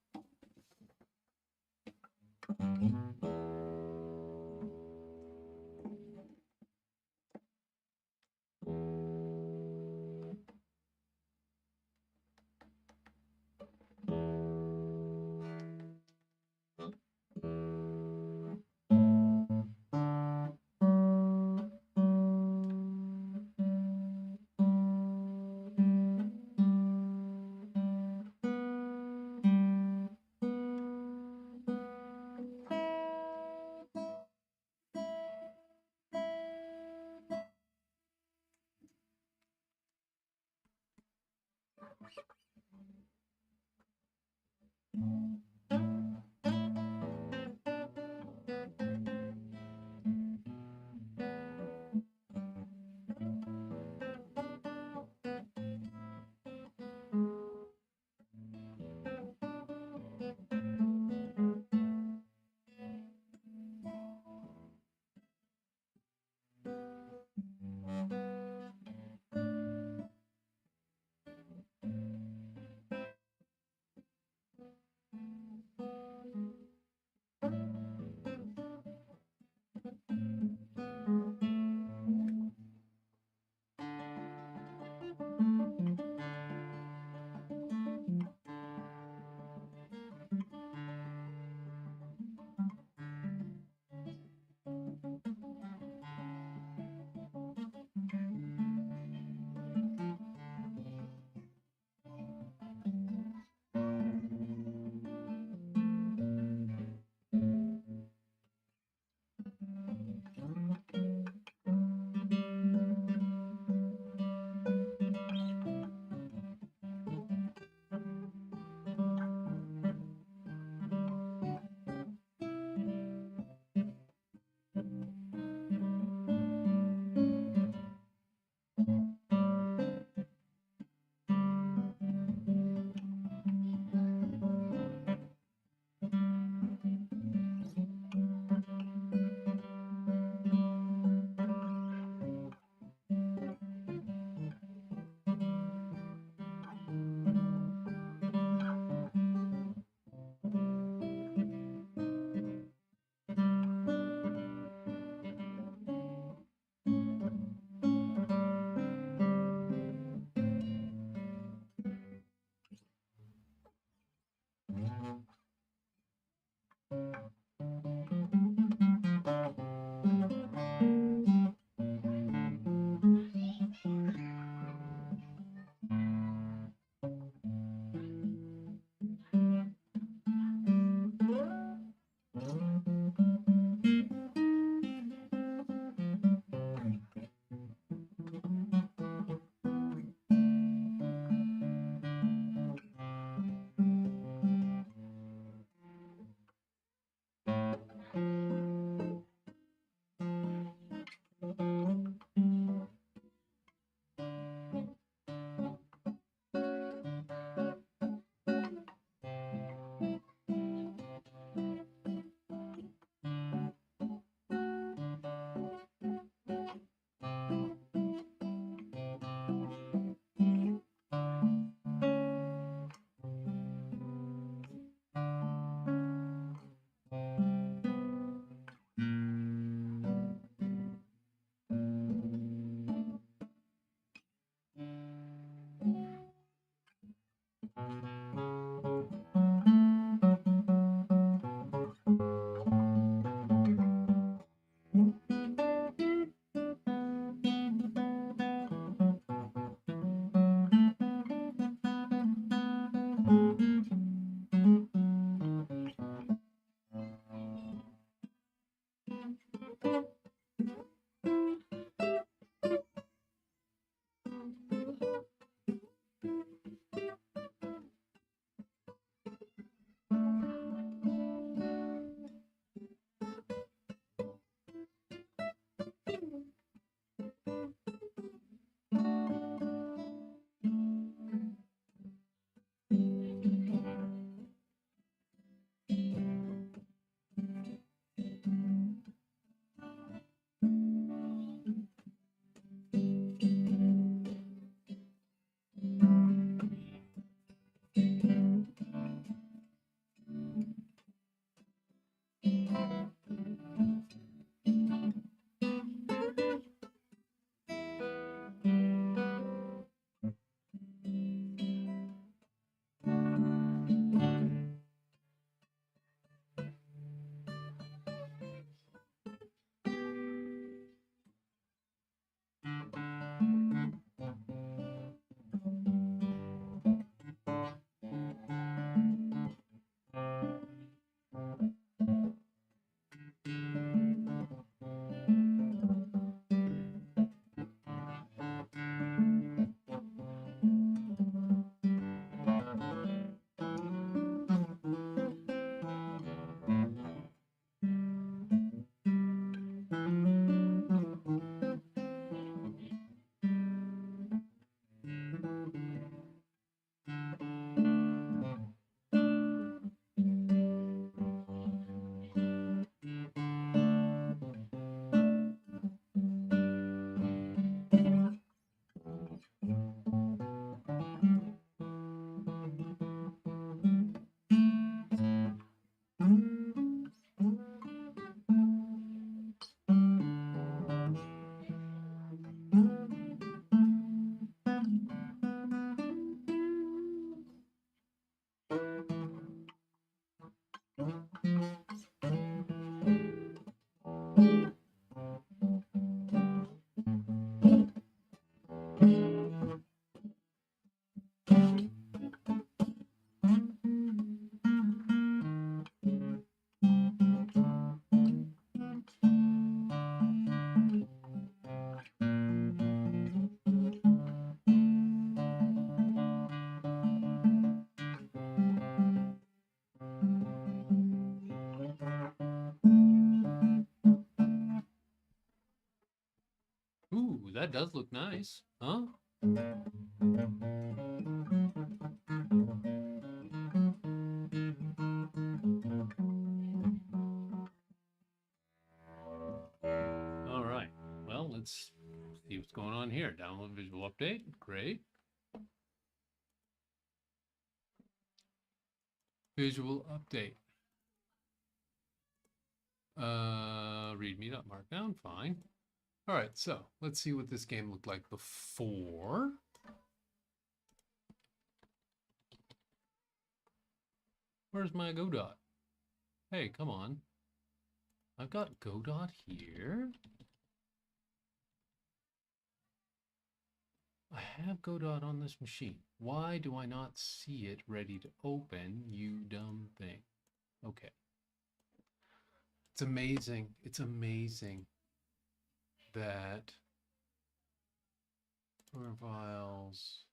Ooh, that does look nice, huh? All right. Well, let's see what's going on here. Download visual update. Great. Visual update. Readme.markdown. Fine. All right. So let's see what this game looked like before. Where's my Godot? Hey, come on. I've got Godot here. I have Godot on this machine. Why do I not see it ready to open, you dumb thing? Okay. It's amazing. It's amazing that program files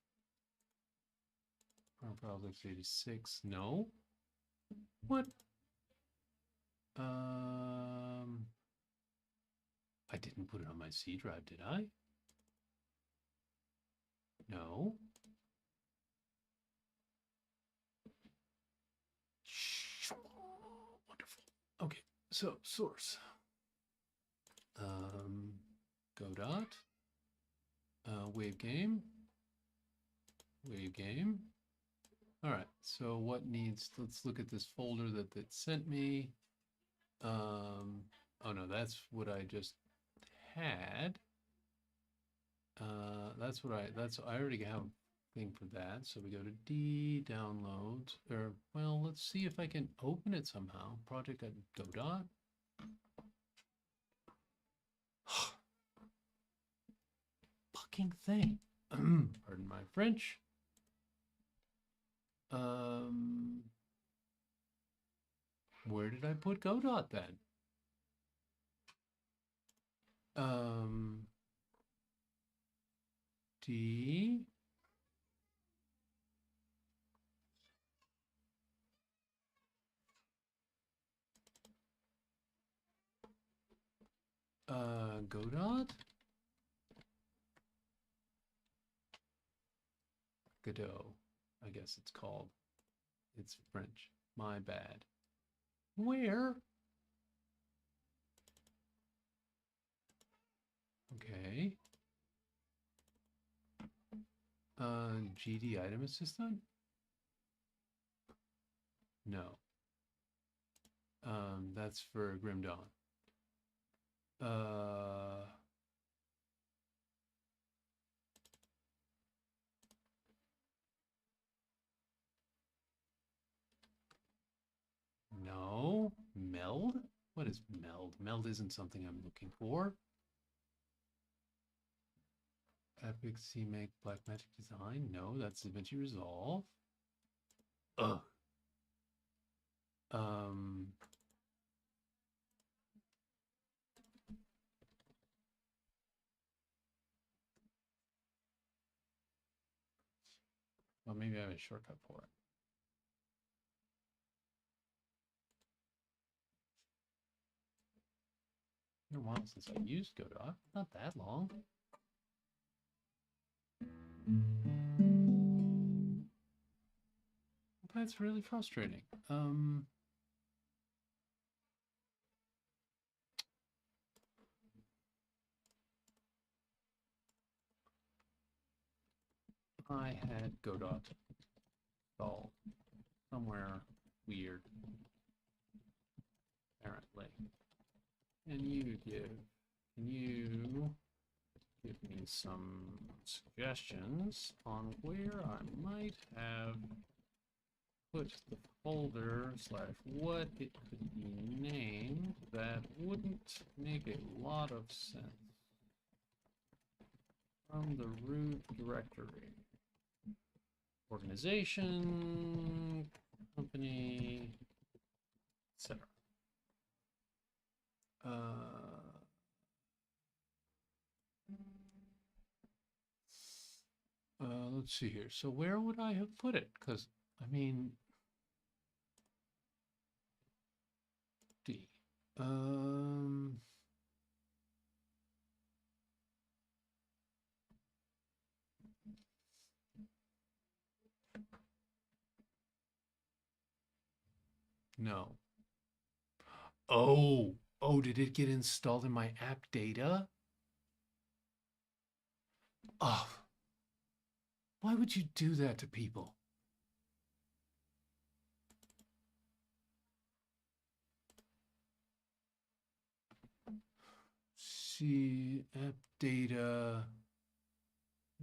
x86. No. What? I didn't put it on my C drive, did I? No. Wonderful. Okay, so source. Godot. Wave game. All right, so what needs, let's look at this folder that it sent me. Oh no, that's what I just had. I already have a thing for that. So we go to D, downloads, or well, let's see if I can open it somehow. Project at Godot. Fucking thing. Pardon my French. Where did I put Godot then? D. Godot? Godot, I guess it's called. It's French. My bad. Where? Okay. GD item assistant? No. That's for Grim Dawn. No. Meld? What is meld? Meld isn't something I'm looking for. Epic CMake Blackmagic Design? No, that's DaVinci Resolve. Ugh. Well, maybe I have a shortcut for it. It's been a while since I used Godot. Not that long. That's really frustrating. I had Godot installed somewhere weird, apparently. Can you give me some suggestions on where I might have put the folder / what it could be named that wouldn't make a lot of sense from the root directory? organization, company, etc. Let's see here. So where would I have put it? Because, I mean, D. No. Oh, did it get installed in my app data? Oh, why would you do that to people? See, app data.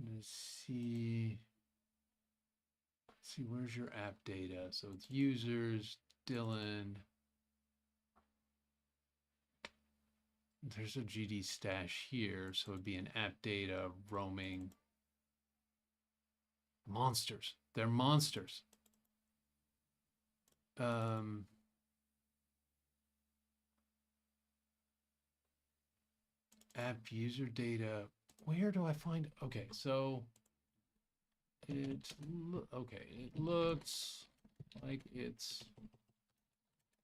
Let's see. Let's see, where's your app data? So it's users, Dylan. There's a GD stash here, so it'd be an app data roaming. Monsters. They're monsters. App user data. Where do I find? Okay, so it looks like it's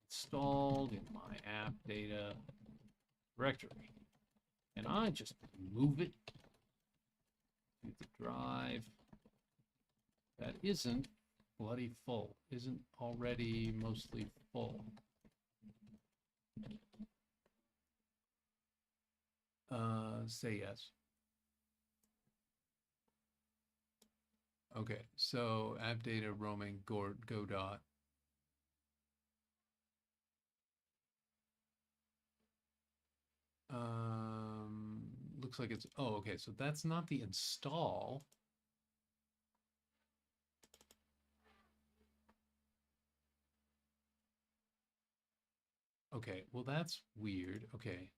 installed in my app data directory, and I just move it to the drive that isn't bloody full, isn't already mostly full. Say yes. Okay, so app data roaming go dot. Looks like it's, oh, okay, so that's not the install. Okay, well that's weird. Okay.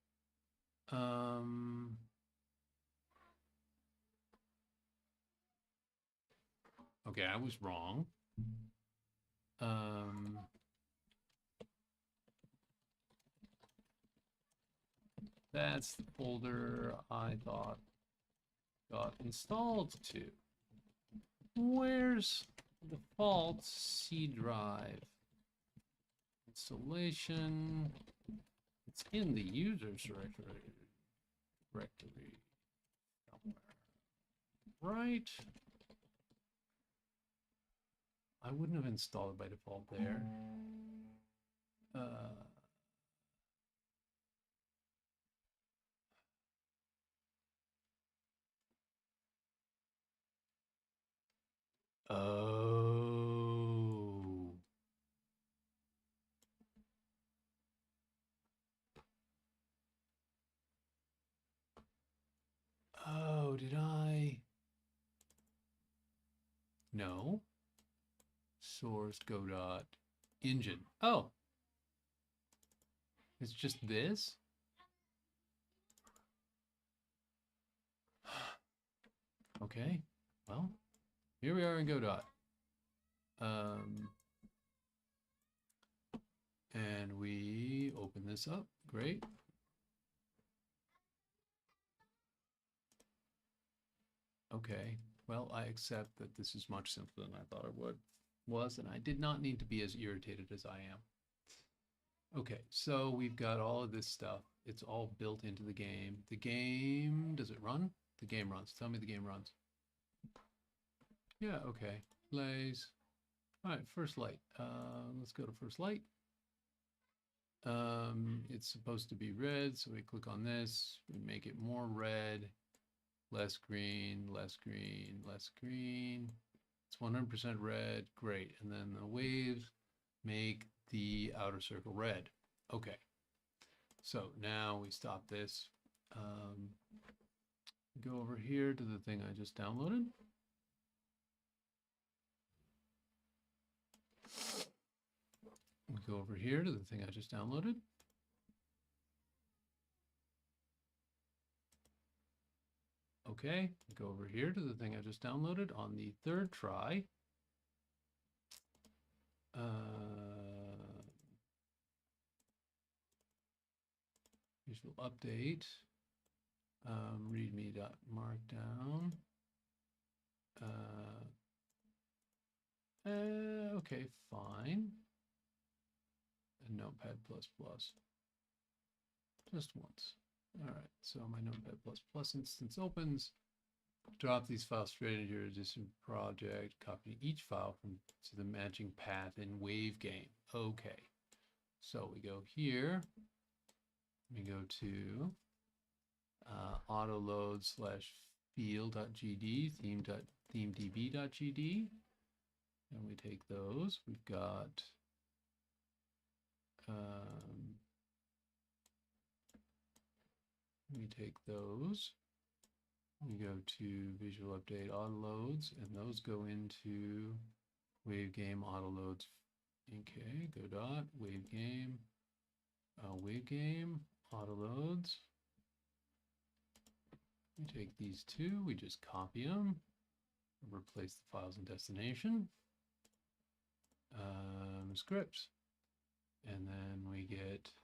Okay, I was wrong. That's the folder I thought got installed to. Where's the default C drive? Installation. It's in the users directory somewhere. Right? I wouldn't have installed it by default there. Oh. Oh, did I? No. Source go dot engine. Oh. It's just this? Okay. Well, here we are in Godot. And we open this up. Great. Okay. Well, I accept that this is much simpler than I thought it was, and I did not need to be as irritated as I am. Okay, so we've got all of this stuff. It's all built into the game. The game, does it run? The game runs. Tell me the game runs. Yeah, okay. Plays. All right, first light. Let's go to first light. It's supposed to be red, so we click on this. We make it more red, less green, less green, less green. It's 100% red. Great. And then the waves make the outer circle red. Okay. So now we stop this. Go over here to the thing I just downloaded. Go over here to the thing I just downloaded. Okay, go over here to the thing I just downloaded on the third try. visual update, readme.markdown. Okay, fine. And Notepad++. Just once. All right, so my Notepad++ instance opens. Drop these files straight into your existing project. Copy each file to the matching path in WaveGame. Okay, so we go here. We go to autoload / field.gd, themedb.gd, and we take those. We've got we take those. We go to visual update autoloads, and those go into WaveGame autoloads. Okay, go dot WaveGame, WaveGame autoloads. We take these two, we just copy them, replace the files in destination, scripts, and then we get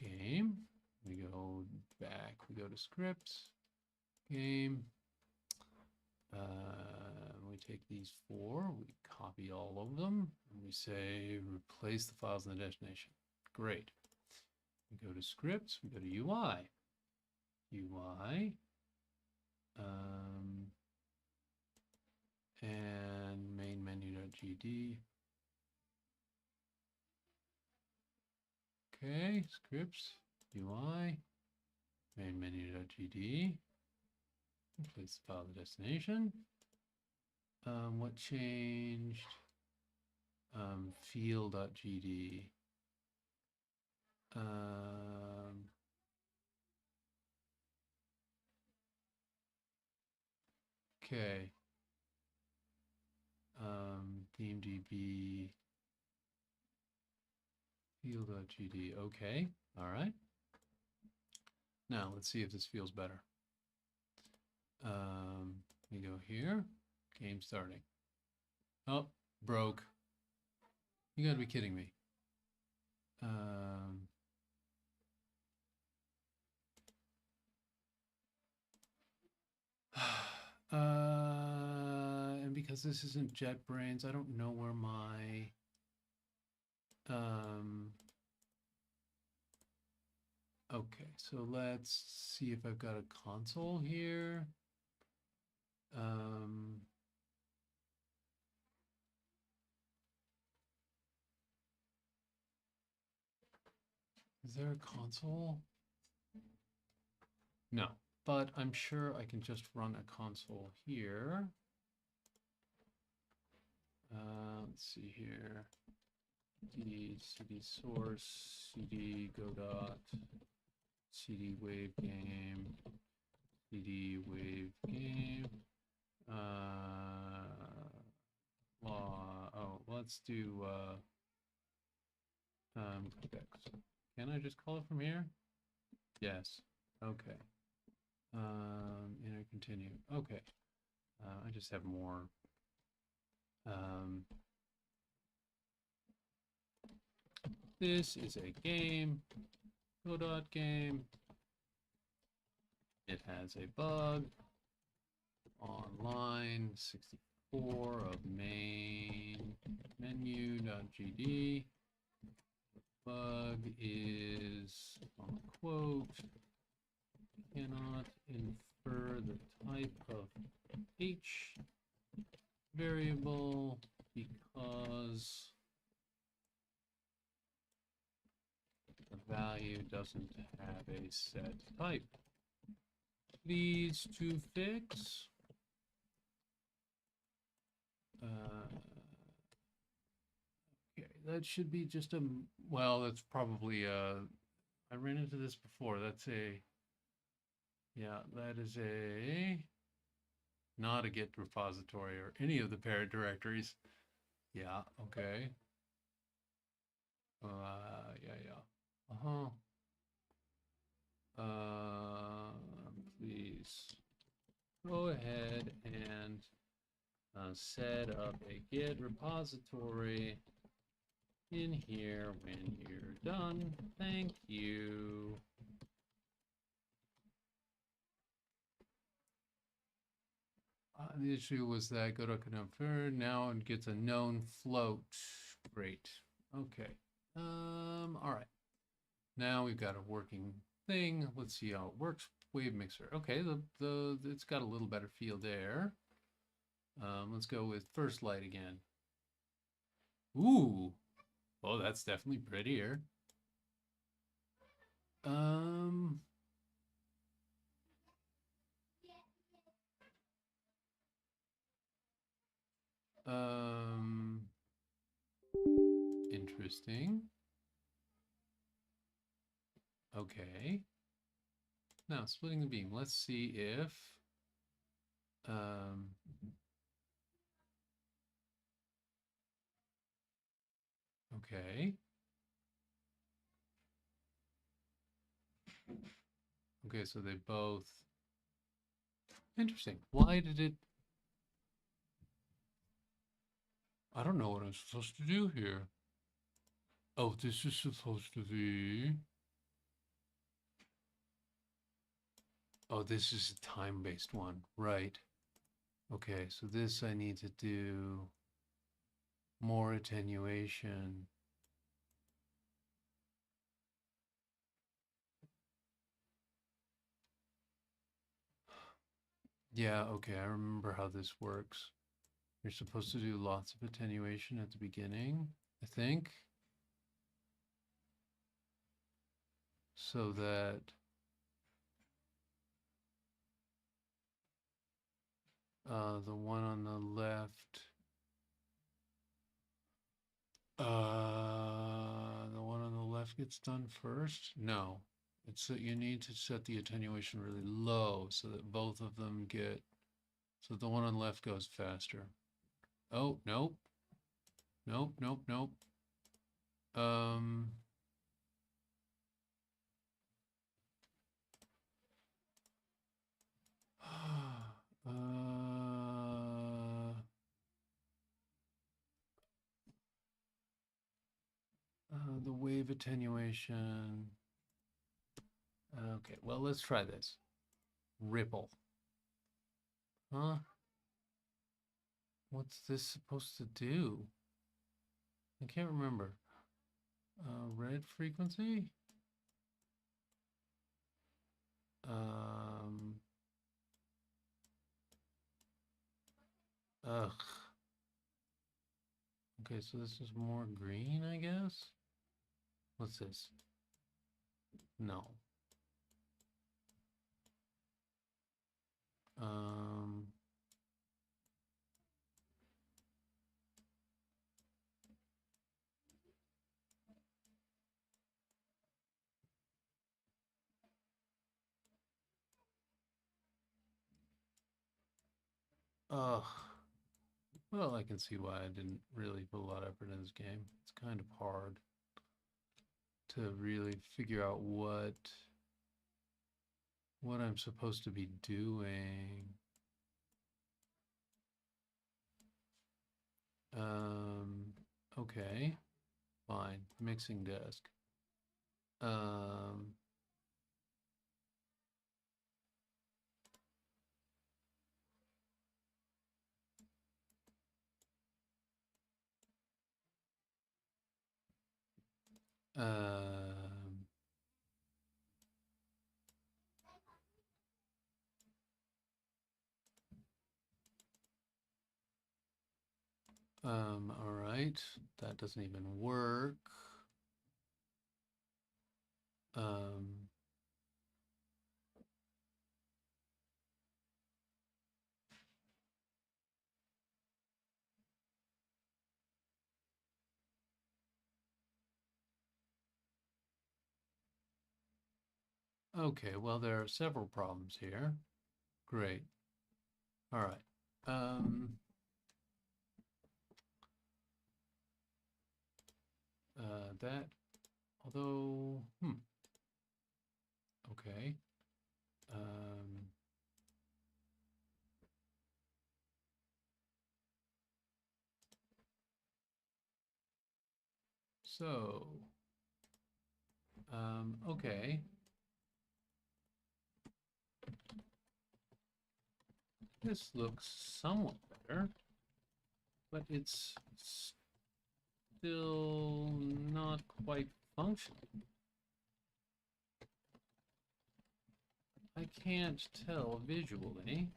game. We go back, we go to scripts, game. We take these four, we copy all of them, and we say replace the files in the destination. Great. We go to scripts, we go to UI. And main menu.gd. Okay, scripts, UI, main menu.gd. Place the file in the destination. What changed? Field.gd. Okay. ThemeDB field.gd. Okay. All right. Now let's see if this feels better. We go here. Game starting. Oh, broke. You gotta be kidding me. And because this isn't JetBrains, I don't know where my okay, so let's see if I've got a console here. Is there a console? No, but I'm sure I can just run a console here. Let's see here. cd source, cd go dot, cd wave game, cd wave game. Oh, let's do context. Can I just call it from here? Yes. Okay. Enter continue. Okay. I just have more. This is a game. Go dot game. It has a bug. Online 64 of main menu.gd. Bug is on quote. Cannot infer the type of H variable because the value doesn't have a set type. Please to fix. Okay, that should be just a, well, that's probably I ran into this before. That's a, yeah, that is a, not a Git repository or any of the parent directories. Yeah, okay. Yeah. Please go ahead and set up a Git repository in here when you're done. Thank you. The issue was that go to confirm now and gets a known float. Great. Okay. All right. Now we've got a working thing. Let's see how it works. Wave mixer. Okay, it's got a little better feel there. Let's go with first light again. Ooh. Oh, that's definitely prettier. Um Interesting. Okay. Now splitting the beam. Let's see if um okay. Okay, so they both interesting. Why did it I don't know what I'm supposed to do here. Oh, this is supposed to be oh, this is a time-based one. Right. Okay, so this I need to do more attenuation. Yeah, okay, I remember how this works. You're supposed to do lots of attenuation at the beginning, I think, so that the one on the left, the one on the left gets done first? No, it's that you need to set the attenuation really low so that both of them get, so the one on the left goes faster. Oh, nope, nope, nope, nope. Um, uh, the wave attenuation. Okay, well, let's try this. Ripple. Huh? What's this supposed to do? I can't remember. Red frequency? Um, ugh. Okay, so this is more green, I guess? What's this? No. Um, ugh. Well, I can see why I didn't really put a lot of effort in this game. It's kind of hard to really figure out what I'm supposed to be doing. Um, okay, fine. Mixing desk. Um, um, all right. That doesn't even work. Um, okay, well, there are several problems here. Great. All right. That, although, okay. Um, So, okay. This looks somewhat better, but it's still not quite functioning. I can't tell visually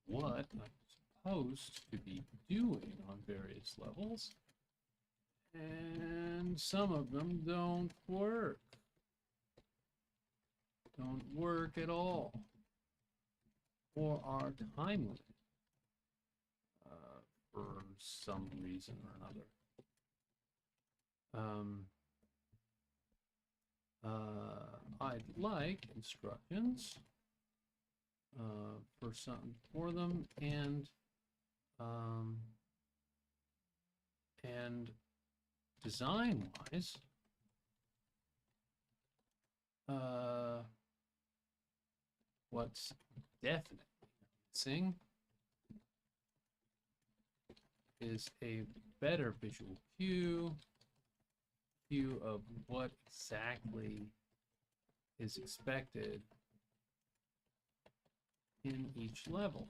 what I'm supposed to be doing on various levels, and some of them don't work. Don't work at all, or are time limited for some reason or another. I'd like instructions for something for them, and design-wise, what's definitely missing is a better visual cue of what exactly is expected in each level.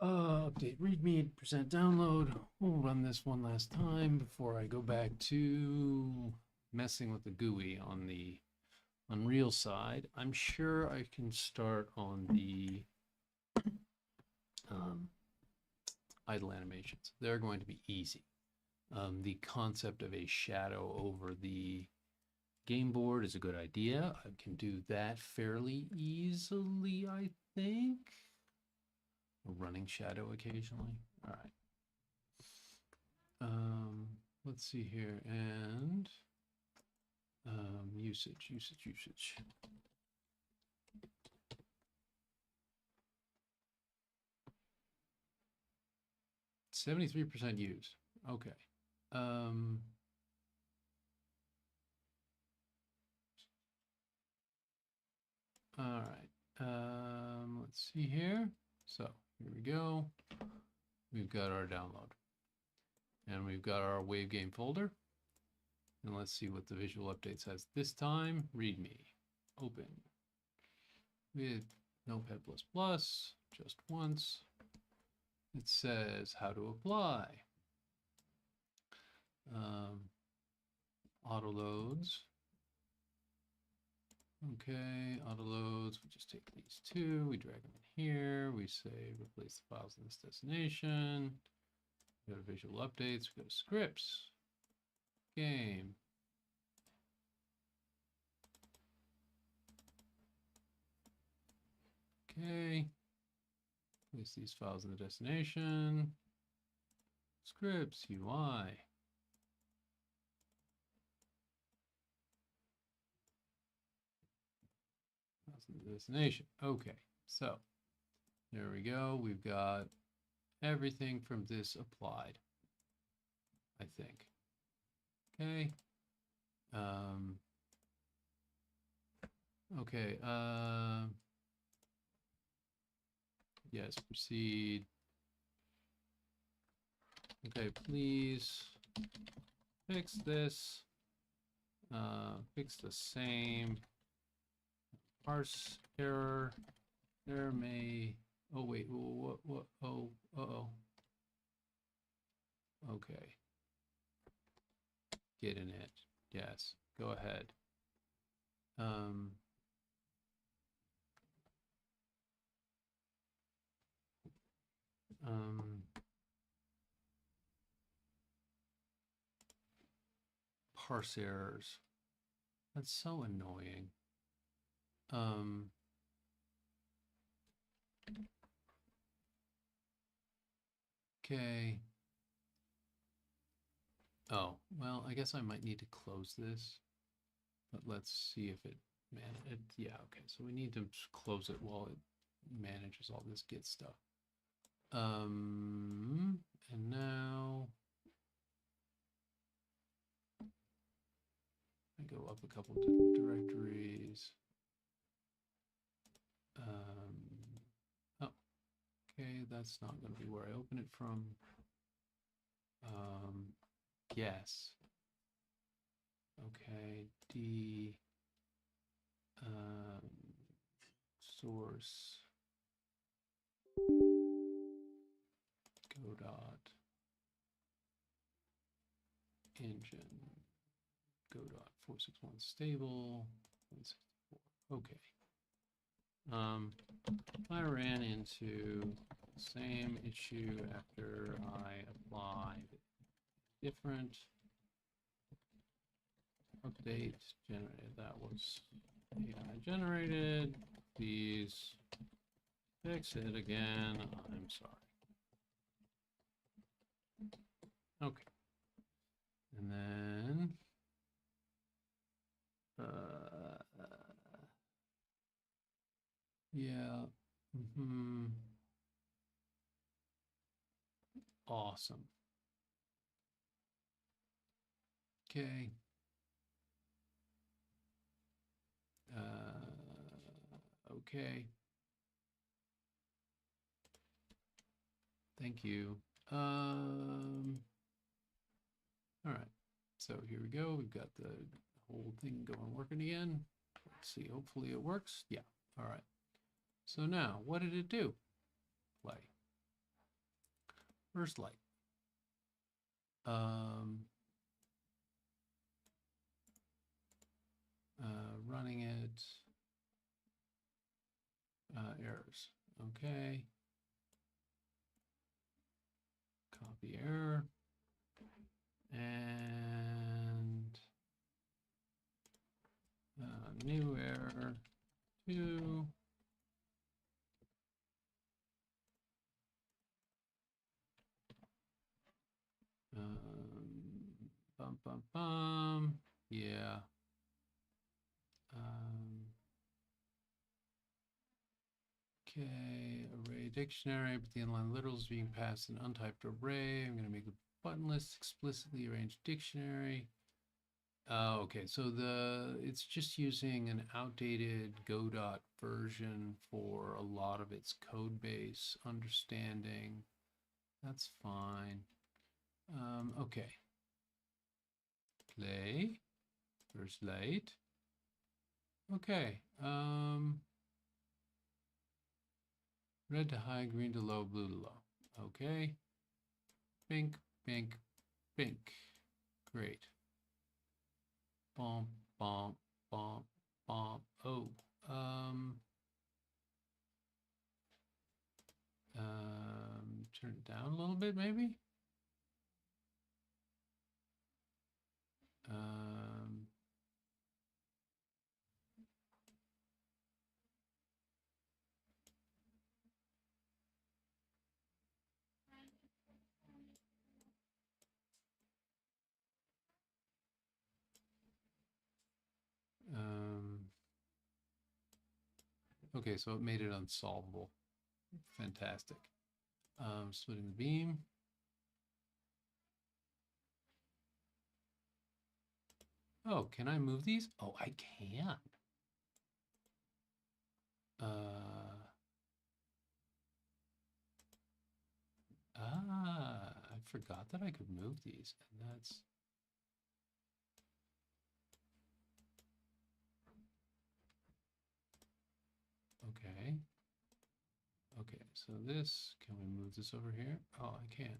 Update readme percent download. We'll run this one last time before I go back to messing with the GUI on the Unreal side. I'm sure I can start on the idle animations. They're going to be easy. The concept of a shadow over the game board is a good idea. I can do that fairly easily, I think. A running shadow occasionally. All right. Let's see here. And usage. 73% used. Okay. All right. Let's see here. So here we go. We've got our download. And we've got our wave game folder. And let's see what the visual update says this time. README. Open. With Notepad++, just once. It says how to apply. Auto loads. Okay, auto loads. We just take these two, we drag them in here. We say replace the files in this destination. We go to visual updates. We go to scripts, game. Okay. Place these files in the destination. Scripts, UI. Destination. Okay, so there we go. We've got everything from this applied, I think. Okay. Okay. Yes, proceed. Okay, please fix this. Fix the same parse error. There may. Oh wait. What? Oh. Uh-oh. Okay. Get in it. Yes. Go ahead. Parse errors. That's so annoying. Okay. Oh, well, I guess I might need to close this, but let's see if it yeah, okay. So we need to close it while it manages all this Git stuff. And now I go up a couple different directories. Oh, okay, that's not going to be where I open it from. Yes. Okay, D source go dot engine go dot 461 stable 164. Okay. I ran into the same issue after I applied different update generated. That was AI generated. Please fix it again. I'm sorry. Okay. And then yeah. Awesome. Okay. Okay. Thank you. All right. So here we go. We've got the whole thing going working again. Let's see. Hopefully it works. Yeah. All right. So now, what did it do? Play. First light. Running it. Errors. Okay. Copy error. And new error 2. Yeah. Okay, array dictionary, but the inline literal is being passed an untyped array. I'm going to make a button list explicitly arranged dictionary. Okay, so it's just using an outdated Godot version for a lot of its code base understanding. That's fine. Okay. Play. First light. Okay. Red to high, green to low, blue to low. Okay. Pink, pink, pink. Great. Bump, bump, bump, bump. Oh. Turn it down a little bit, maybe. Okay, so it made it unsolvable. Fantastic. Splitting the beam. Oh, can I move these? Oh, I can. I forgot that I could move these, and that's okay. Okay, so this, can we move this over here? Oh, I can.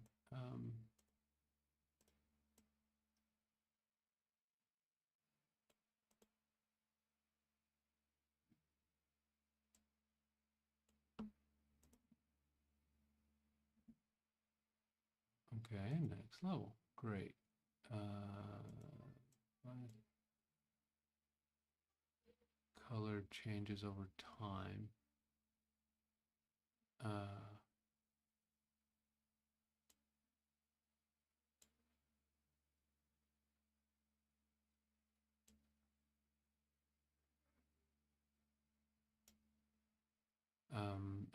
Okay, next level. Great. Color changes over time.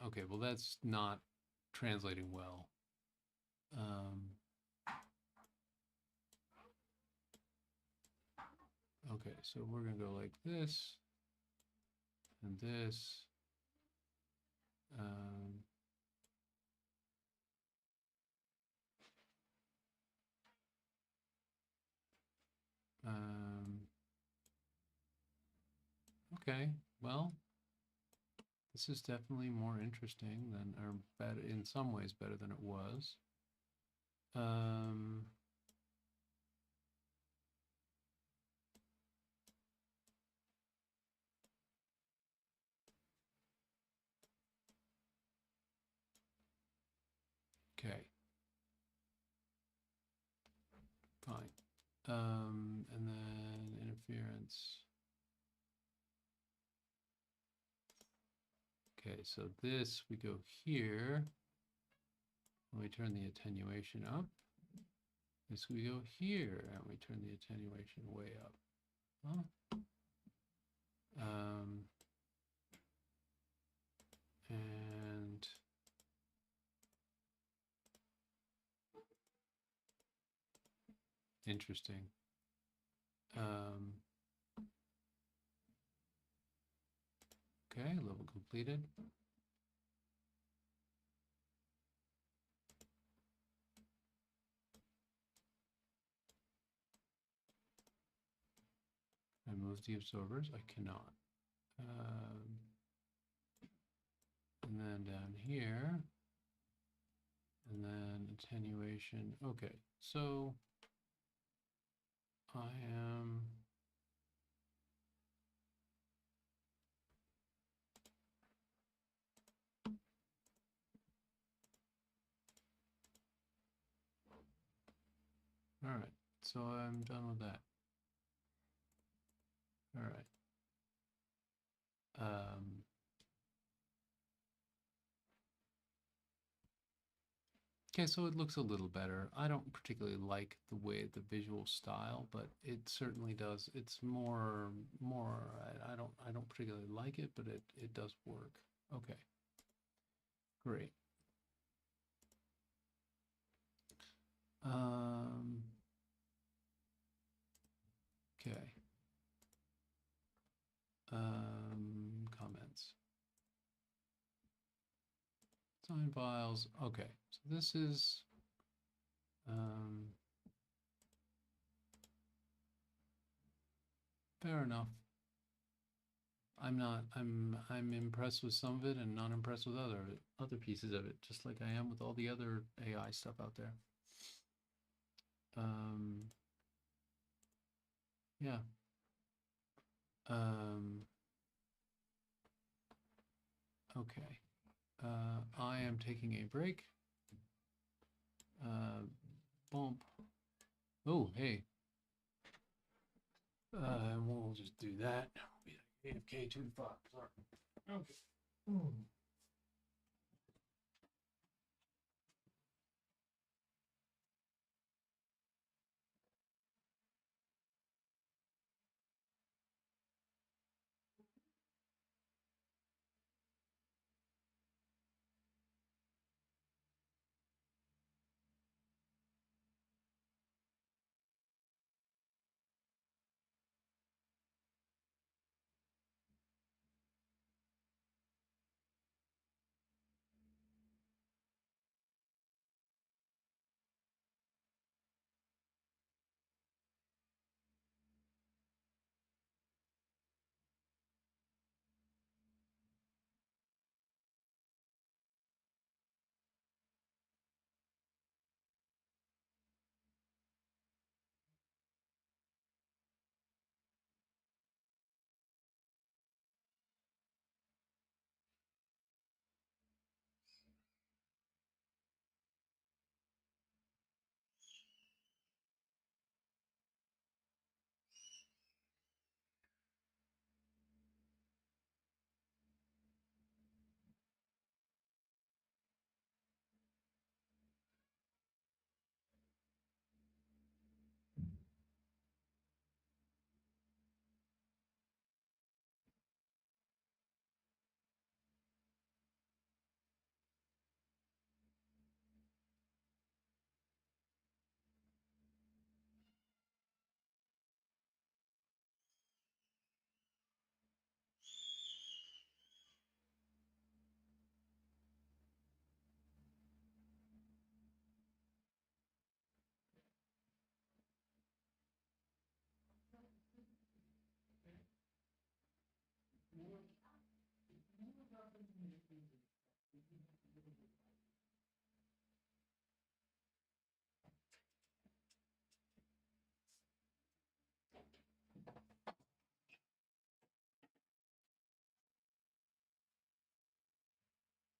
Okay, well, that's not translating well. Okay, so we're gonna go like this and this. Okay, well, this is definitely more interesting than, or better, in some ways better than it was. Okay. Fine. And then interference. Okay, so this, we go here, and we turn the attenuation up. This we go here, and we turn the attenuation way up. Huh? And interesting. Okay, level completed. I move the absorbers. I cannot. And then down here, and then configuration. Okay, so I am all right. So I'm done with that. All right. Okay, so it looks a little better. I don't particularly like the way the visual style, but it certainly does. It's more. I don't particularly like it, but it does work. Okay, great. Um, okay. Comments. Design files. Okay, so this is fair enough. I'm impressed with some of it and not impressed with other pieces of it, just like I am with all the other AI stuff out there. Yeah. Okay. I am taking a break. Bump. Oh, hey. We'll just do that. AFK 2 5. Sorry. Okay.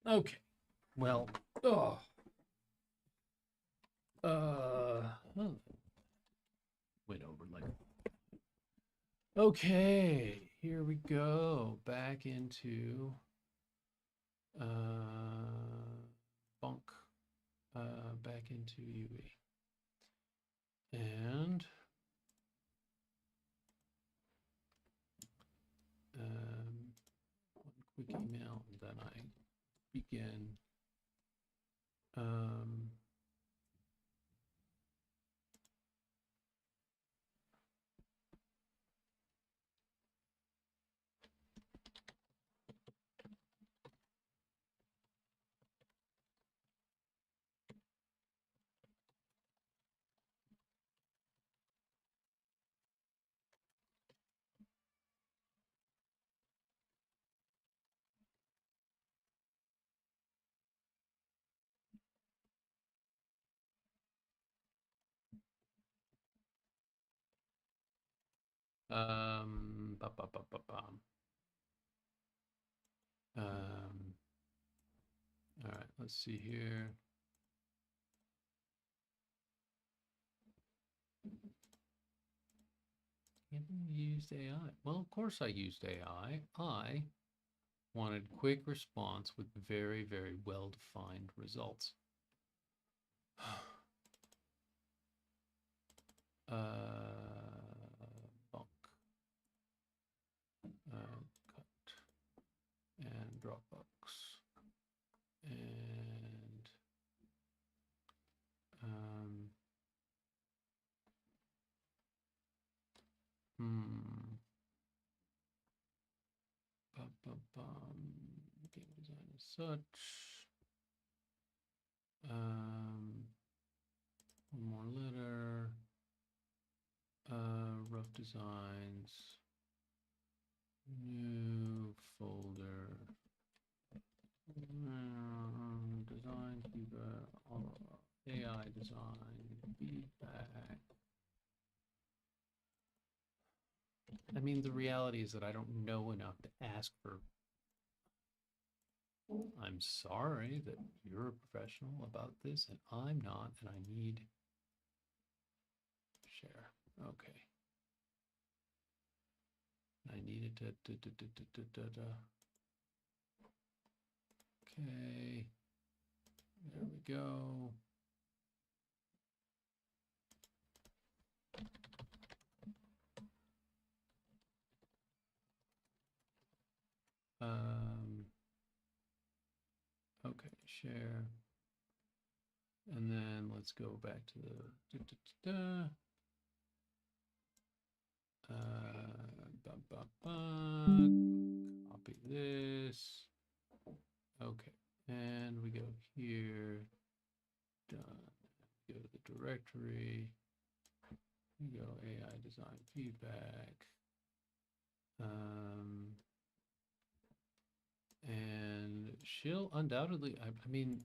Okay. Well, oh, went over like. Okay, here we go. Back into bunk. Back into UE. And one quick email, and then I begin. Ba, ba, ba, ba, ba. All right, let's see here. Haven't used AI. Well, of course I used AI. I wanted quick response with very, very well-defined results. Bulk. Cut. And Dropbox. And game design as such. One more letter. Rough designs. New folder. Design feedback. AI design feedback. I mean, the reality is that I don't know enough to ask for. I'm sorry that you're a professional about this and I'm not, and I need share. Okay. I needed to. Okay. There we go. Okay, share. And then let's go back to the copy this. Okay, and we go here. Done. Go to the directory. We go AI design feedback. And she'll undoubtedly, I mean,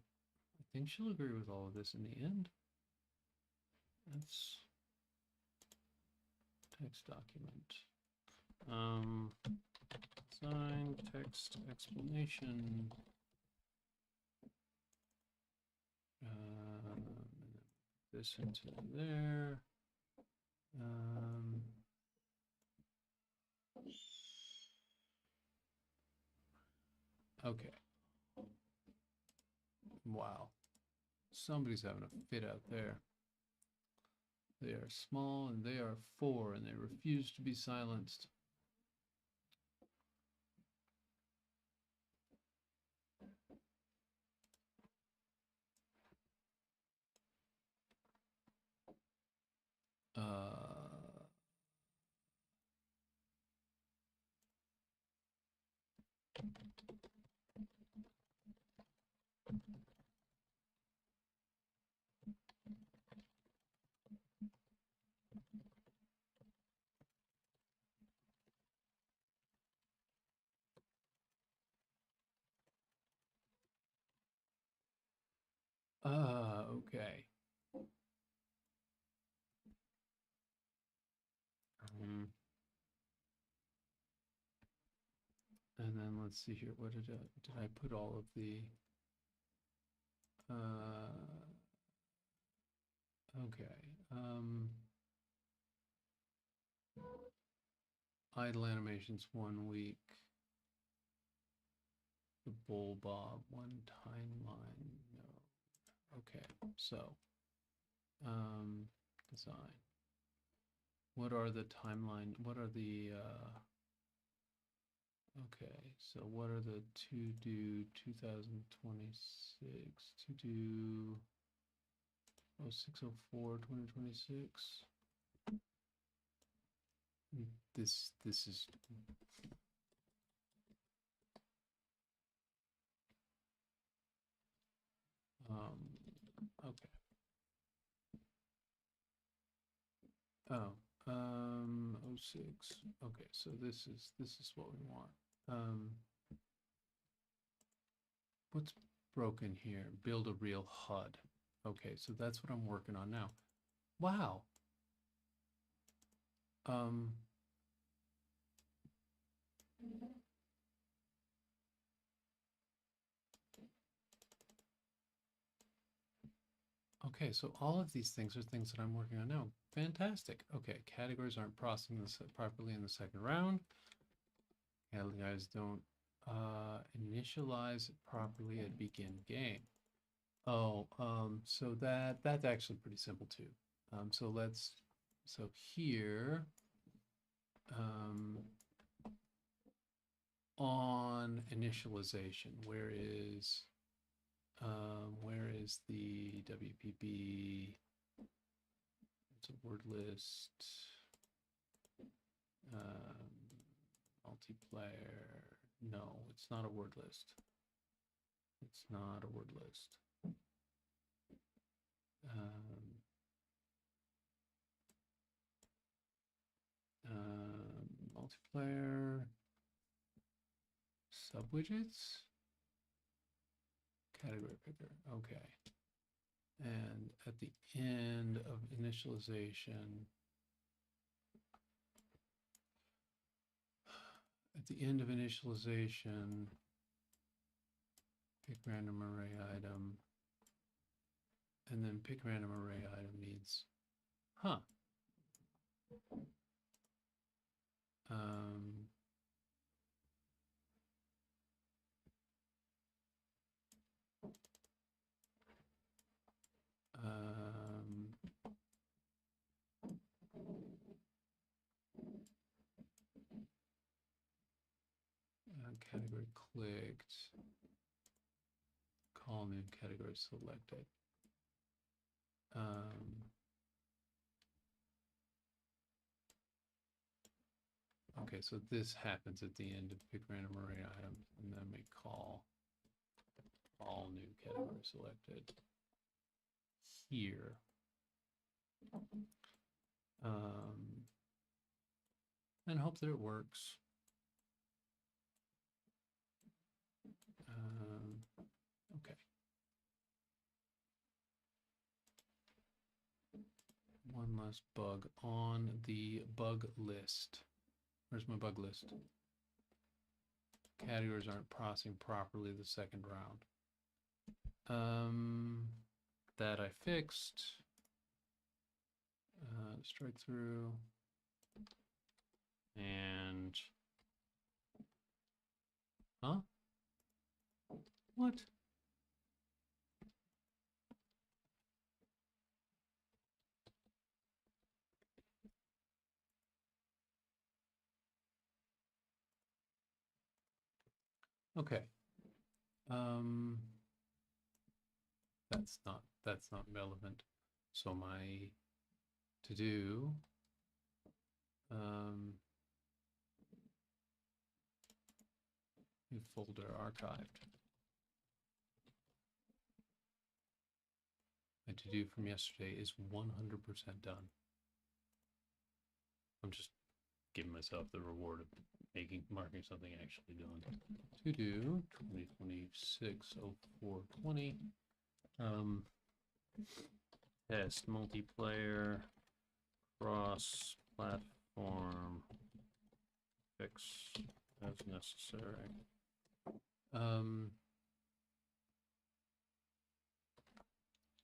I think she'll agree with all of this in the end. That's text document. Design text explanation. This into there. Okay. Wow. Somebody's having a fit out there. They are small and they are 4 and they refuse to be silenced. Okay. And then let's see here. What did I put all of the okay. Idle animations 1 week. The bull bob 1 timeline. No. Okay. So design. What are the timeline? What are the okay, so what are the to do 2026, to do 0604 2026? This is okay. Oh, 06. Okay, so this is what we want. What's broken here? Build a real HUD. Okay, so that's what I'm working on now. Wow. Okay, so all of these things are things that I'm working on now. Fantastic. Okay, categories aren't processing this properly in the second round. Categories don't initialize properly at begin game. Oh, so that's actually pretty simple too. So here, on initialization, where is the WPB? It's a word list. Multiplayer. No, it's not a word list. It's not a word list. Multiplayer. Subwidgets. Category picker. Okay. And at the end of initialization, pick random array item, and then pick random array item needs, category clicked, call new category selected. Okay, so this happens at the end of pick random array item, and then we call all new category selected here. And hope that it works. Okay. One last bug on the bug list. Where's my bug list? Categories aren't processing properly the second round. That I fixed. Strike through. And what? Okay. That's not relevant. So my to do new folder archived. My to do from yesterday is 100% done. I'm just giving myself the reward of marking something actually done. To do 2026-04-20. Test multiplayer cross platform fix as necessary.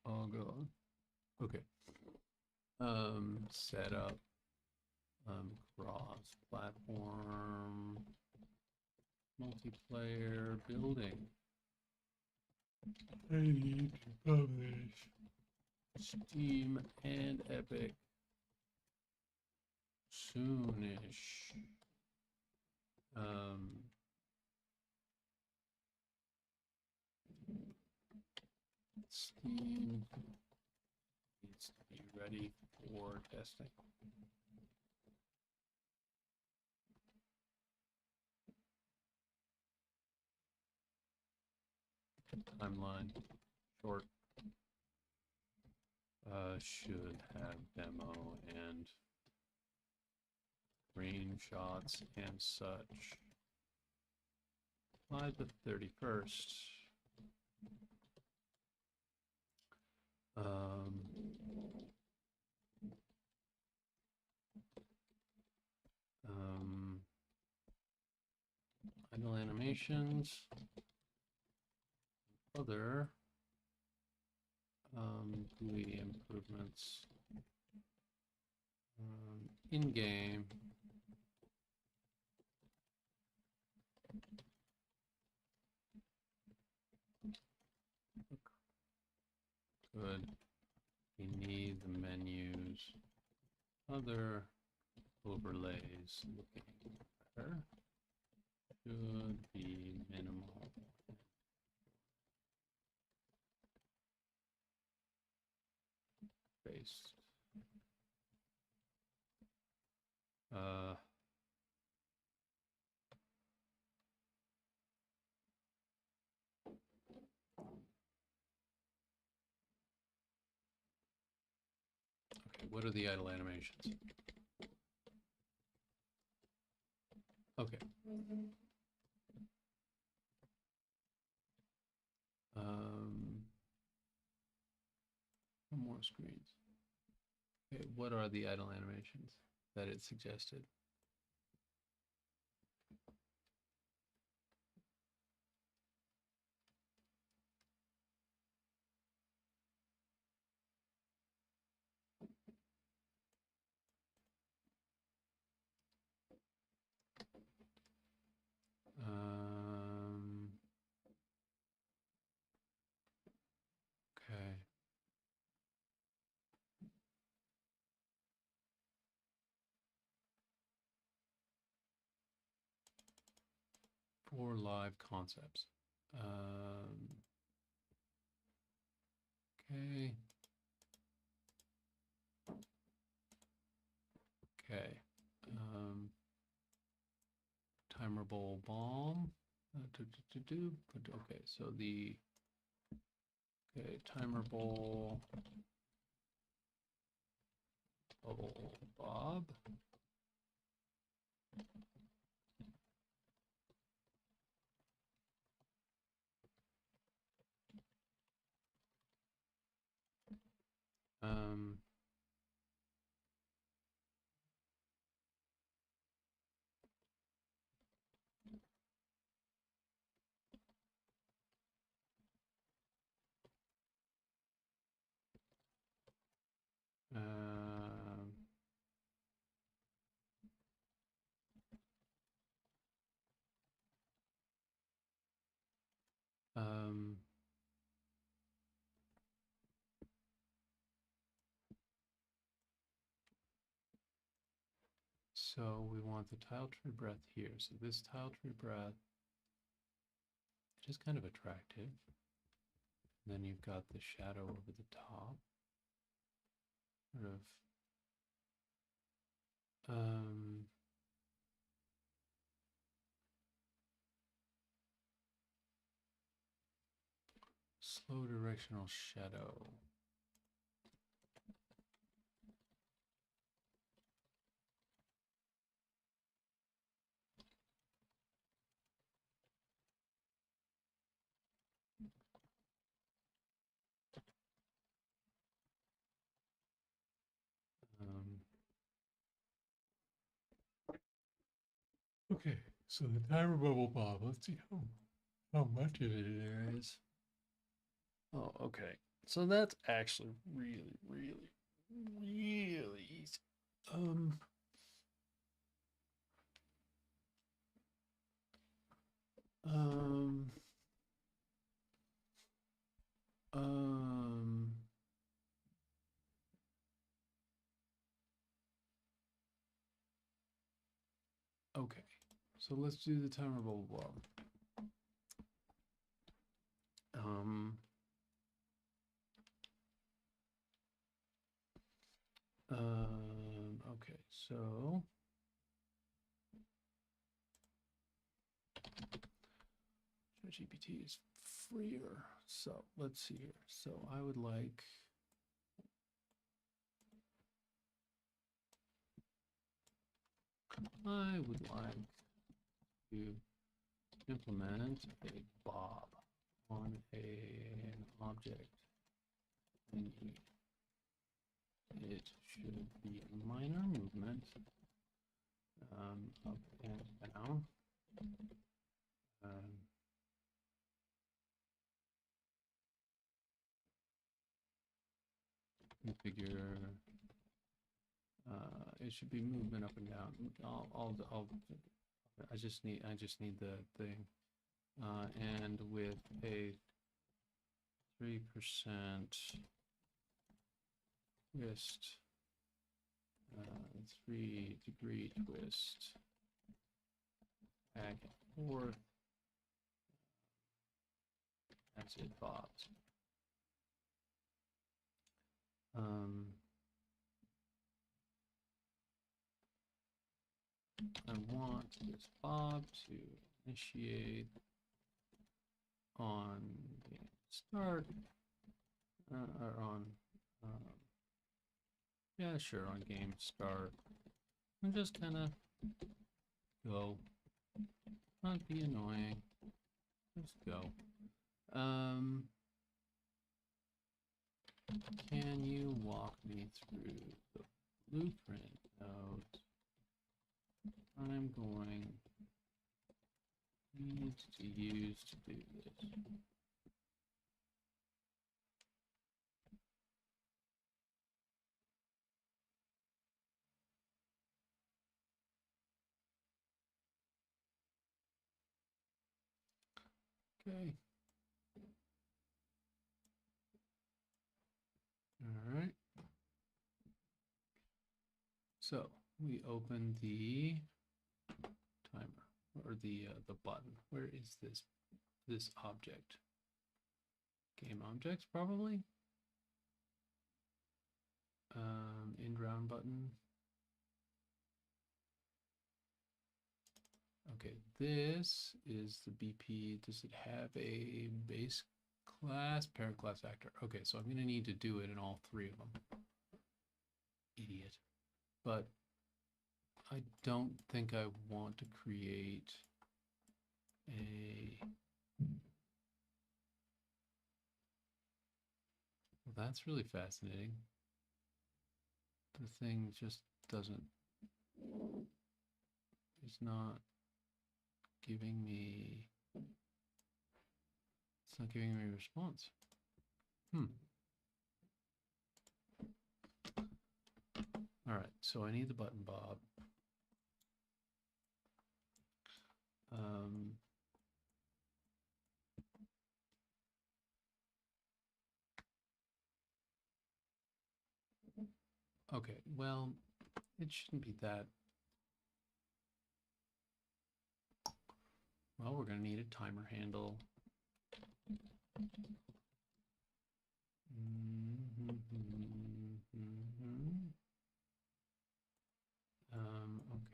I'll go. Okay. Set up cross platform multiplayer building. I need to publish Steam and Epic soonish. Steam needs to be ready for testing. Timeline short. Should have demo and screenshots and such by the 31st. animations, other GUI improvements, in-game, good. We need the menus, other overlays looking better, should be minimal. Based. Okay, what are the idle animations? Okay. More screens. Okay, what are the idle animations that it suggested? Okay. For live concepts. Okay. Okay. Timerable bomb. Okay, so the timerable bubble bob. So we want the tile tree breadth here. So this tile tree breadth is kind of attractive. And then you've got the shadow over the top. Sort of slow directional shadow. Okay, so the timer bubble bob. Let's see how much of it there is. Oh, okay. So that's actually really, really, really easy. Okay, so let's do the timer bubble bob. Okay, so GPT is freer. So let's see here. So I would like to implement a bob on an object menu. It should be a minor movement up and down. Configure. It should be movement up and down. I just need the thing. And with a 3% twist, 3-degree twist, back and forth. That's it, bobs. I want this bob to initiate on game start, or on, yeah, sure, on game start, and just kind of go, not be annoying, just go. Can you walk me through the blueprint note I'm going to use to do this? Okay. All right. So we open the timer or the button. Where is this object? Game objects probably. In round button. Okay, this is the BP. Does it have a base class, parent class actor? Okay, so I'm gonna need to do it in all three of them. Idiot. But I don't think I want to create a... Well, that's really fascinating. The thing just doesn't... It's not giving me... It's not giving me a response. All right, so I need the button bob. Okay, well, it shouldn't be that. Well, we're going to need a timer handle.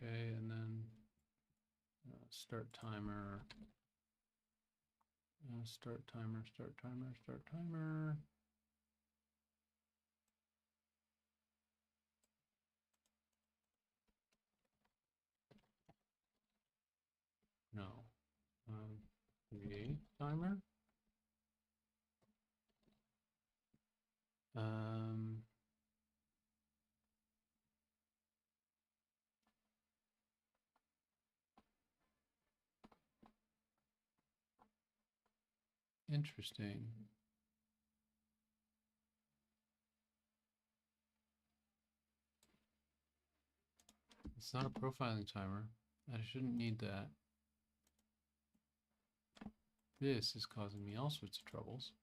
Okay, and then start timer. Start timer, start timer, start timer. No. Create timer. Interesting. It's not a profiling timer. I shouldn't need that. This is causing me all sorts of troubles.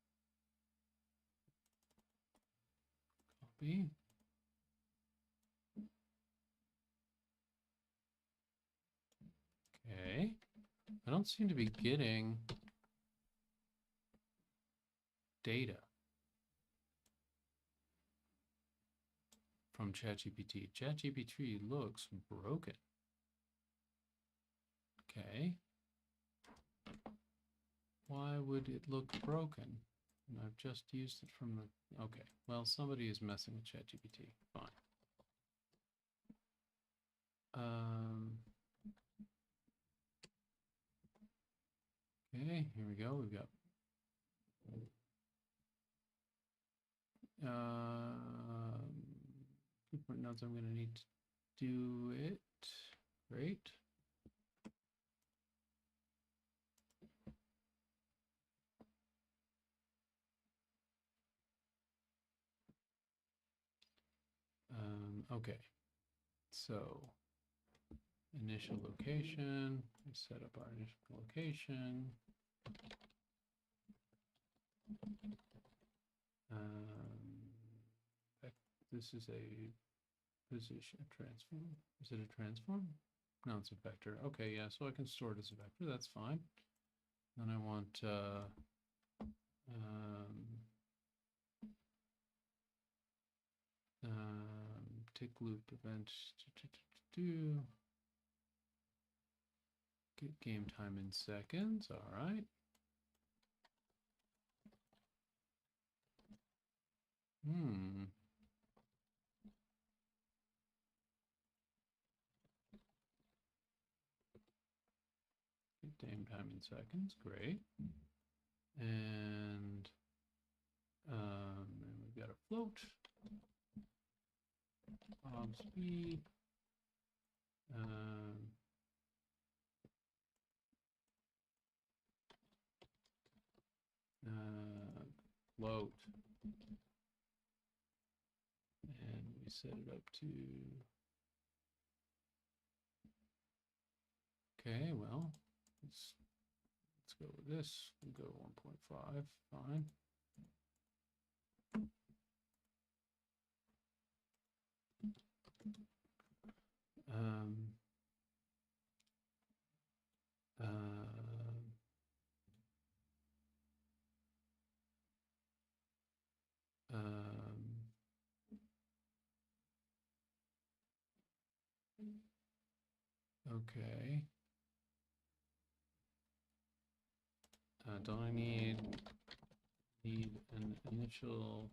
Copy. Okay. I don't seem to be getting data from ChatGPT. ChatGPT looks broken. Okay. Why would it look broken? And I've just used it from the... Okay, well, somebody is messing with ChatGPT. Fine. Okay, here we go. We've got... blueprint nodes, I'm going to need to do it. Great. Okay, so initial location, we set up our initial location. This is a position transform. Is it a transform? No, it's a vector. Okay, yeah, so I can store it as a vector. That's fine. Then I want tick loop event get game time in seconds. All right. Get game time in seconds. Great. And we've got a float. Speed. Float. And we set it up to. Okay, well, let's go with this. We'll go 1.5. Fine. Okay. Don't I need an initial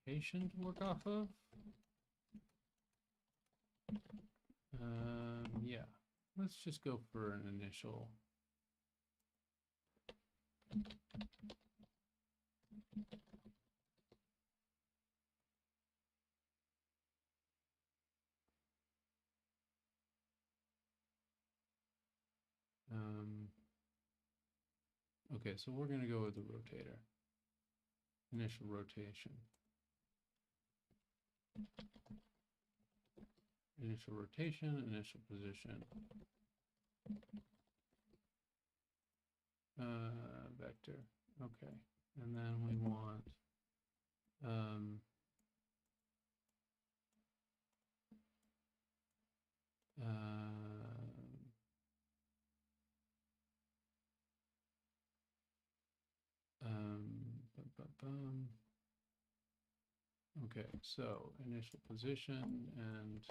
location to work off of? Yeah, let's just go for an initial. Okay, so we're going to go with the rotator. Initial rotation. Initial rotation, initial position. Vector. Okay, and then we want okay, so initial position and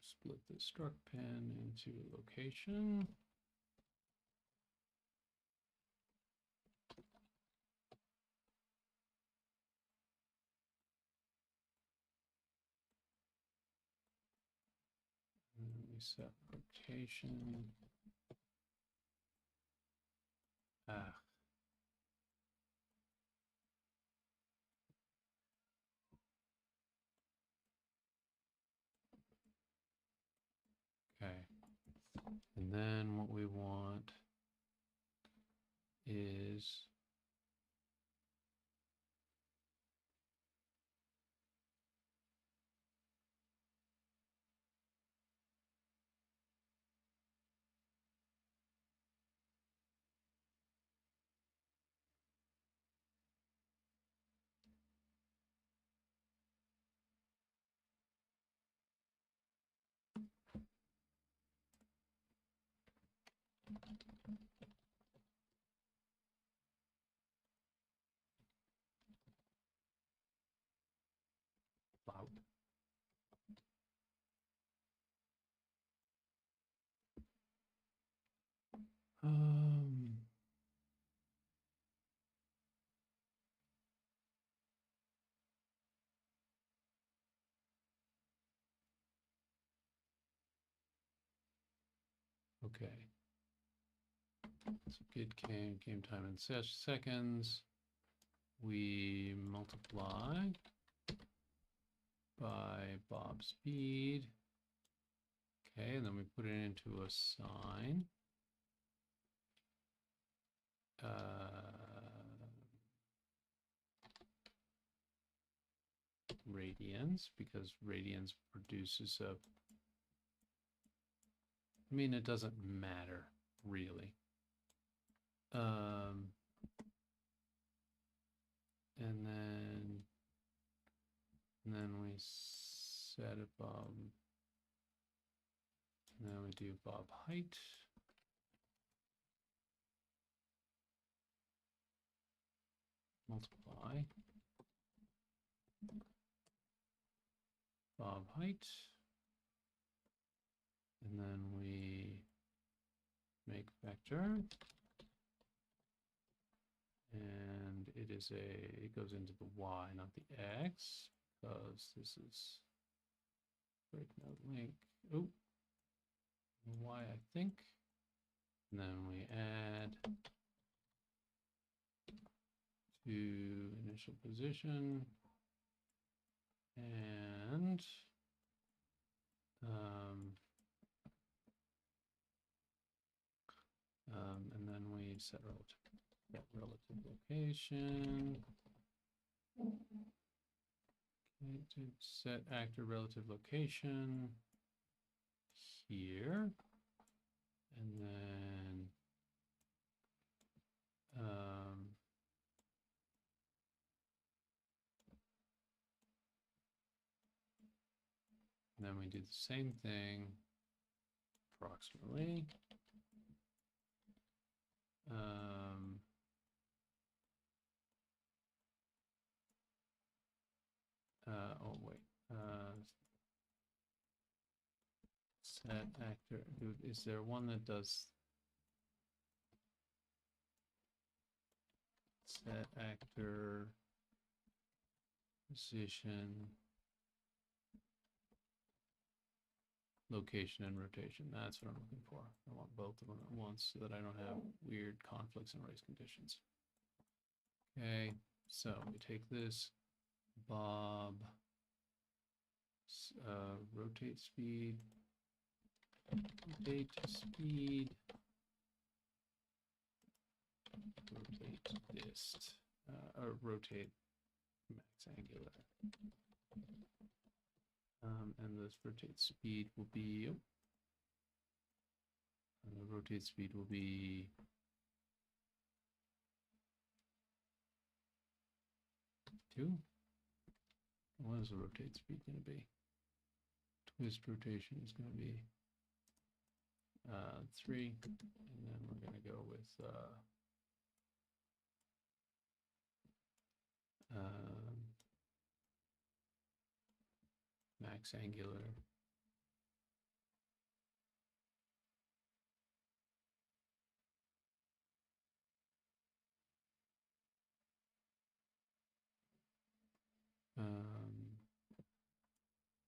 split the struct pin into location. And we set rotation. Okay. And then what we want is loud. Okay. So get game time in seconds. We multiply by Bob speed. Okay, and then we put it into a sign. Radians, because radians produces a, I mean, it doesn't matter really. And then we set it Bob, and then we do Bob height. Multiply Bob height, and then we make vector, and it goes into the Y, not the X, because this is break node link. Oh, Y, I think. And then we add to initial position, and then we set relative location. Okay, to set actor relative location here, and then we do the same thing approximately. Oh wait, set actor. Is there one that does set actor position, location, and rotation? That's what I'm looking for. I want both of them at once so that I don't have weird conflicts and race conditions. Okay, so we take this Bob rotate speed, rotate dist, or rotate max angular. And this rotate speed will be, and the rotate speed will be 2. What is the rotate speed going to be? Twist rotation is going to be 3, and then we're going to go with max angular.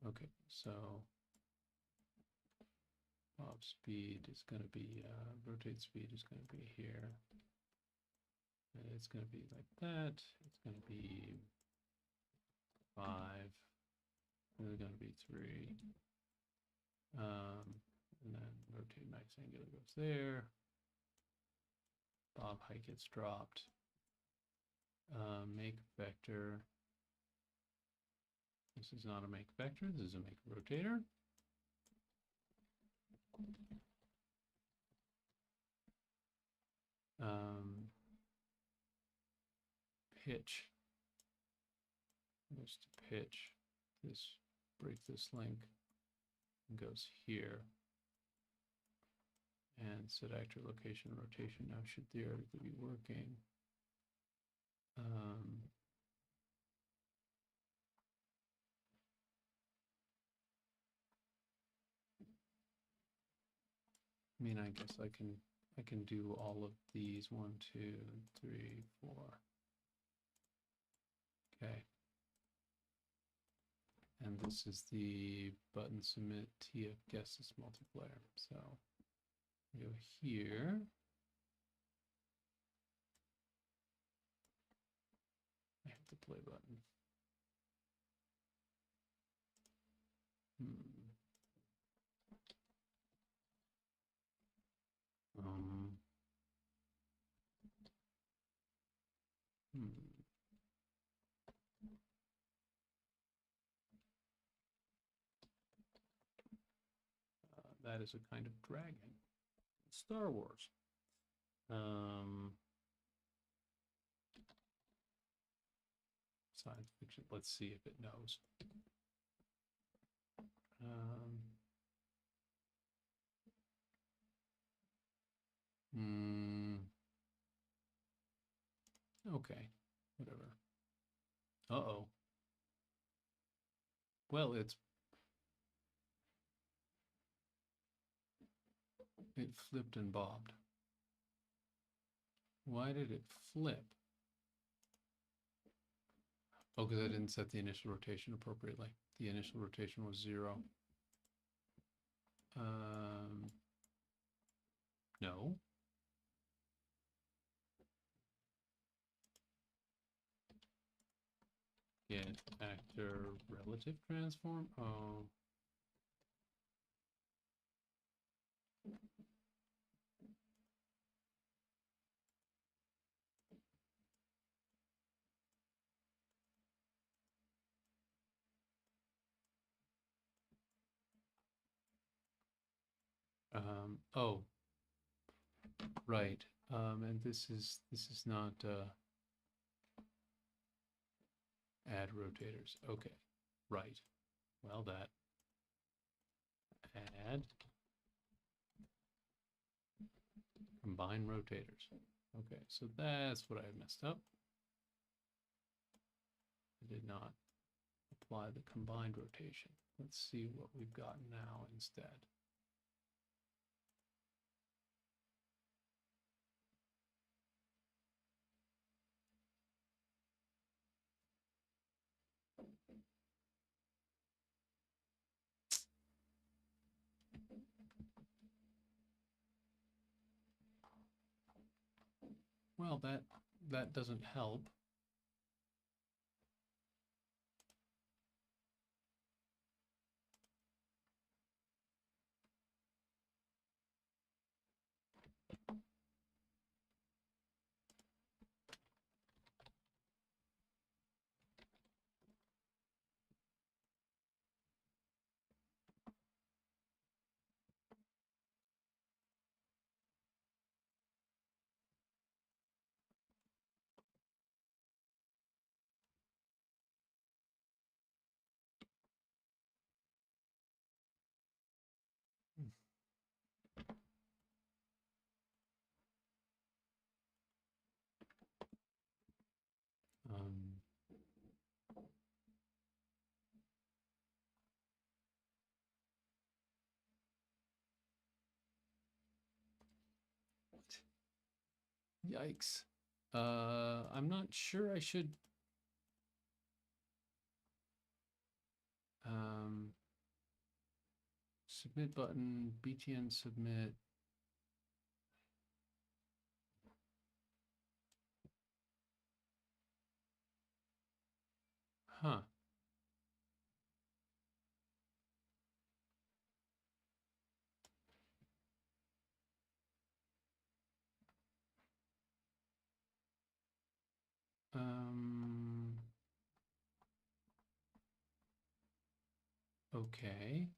Okay, so Bob speed is going to be, rotate speed is going to be here. And it's going to be like that. It's going to be 5. It's going to be 3. And then rotate max angular goes there. Bob height gets dropped. Make vector. This is not a make vector, this is a make rotator. Pitch. Goes to pitch. This break this link and goes here. And set actor location rotation now should theoretically be working. I mean, I guess I can do all of these 1, 2, 3, 4. Okay. And this is the button submit TF guesses multiplayer. So go here. I hit the play button. that is a kind of dragon. Star Wars. Science fiction. Let's see if it knows. Okay, whatever. Uh-oh. Well, it flipped and bobbed. Why did it flip? Oh, because I didn't set the initial rotation appropriately. The initial rotation was 0. No. Get actor relative transform. Oh. Oh, right. And this is not add rotators. Okay, right. Well, that add combine rotators. Okay, so that's what I messed up. I did not apply the combined rotation. Let's see what we've got now instead. Well, that doesn't help. Um, Yikes. I'm not sure I should submit button, BTN submit. Huh. Okay.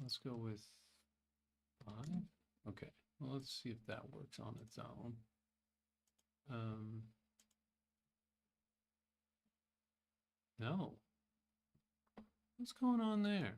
Let's go with 5. Okay. Well, let's see if that works on its own. No. What's going on there?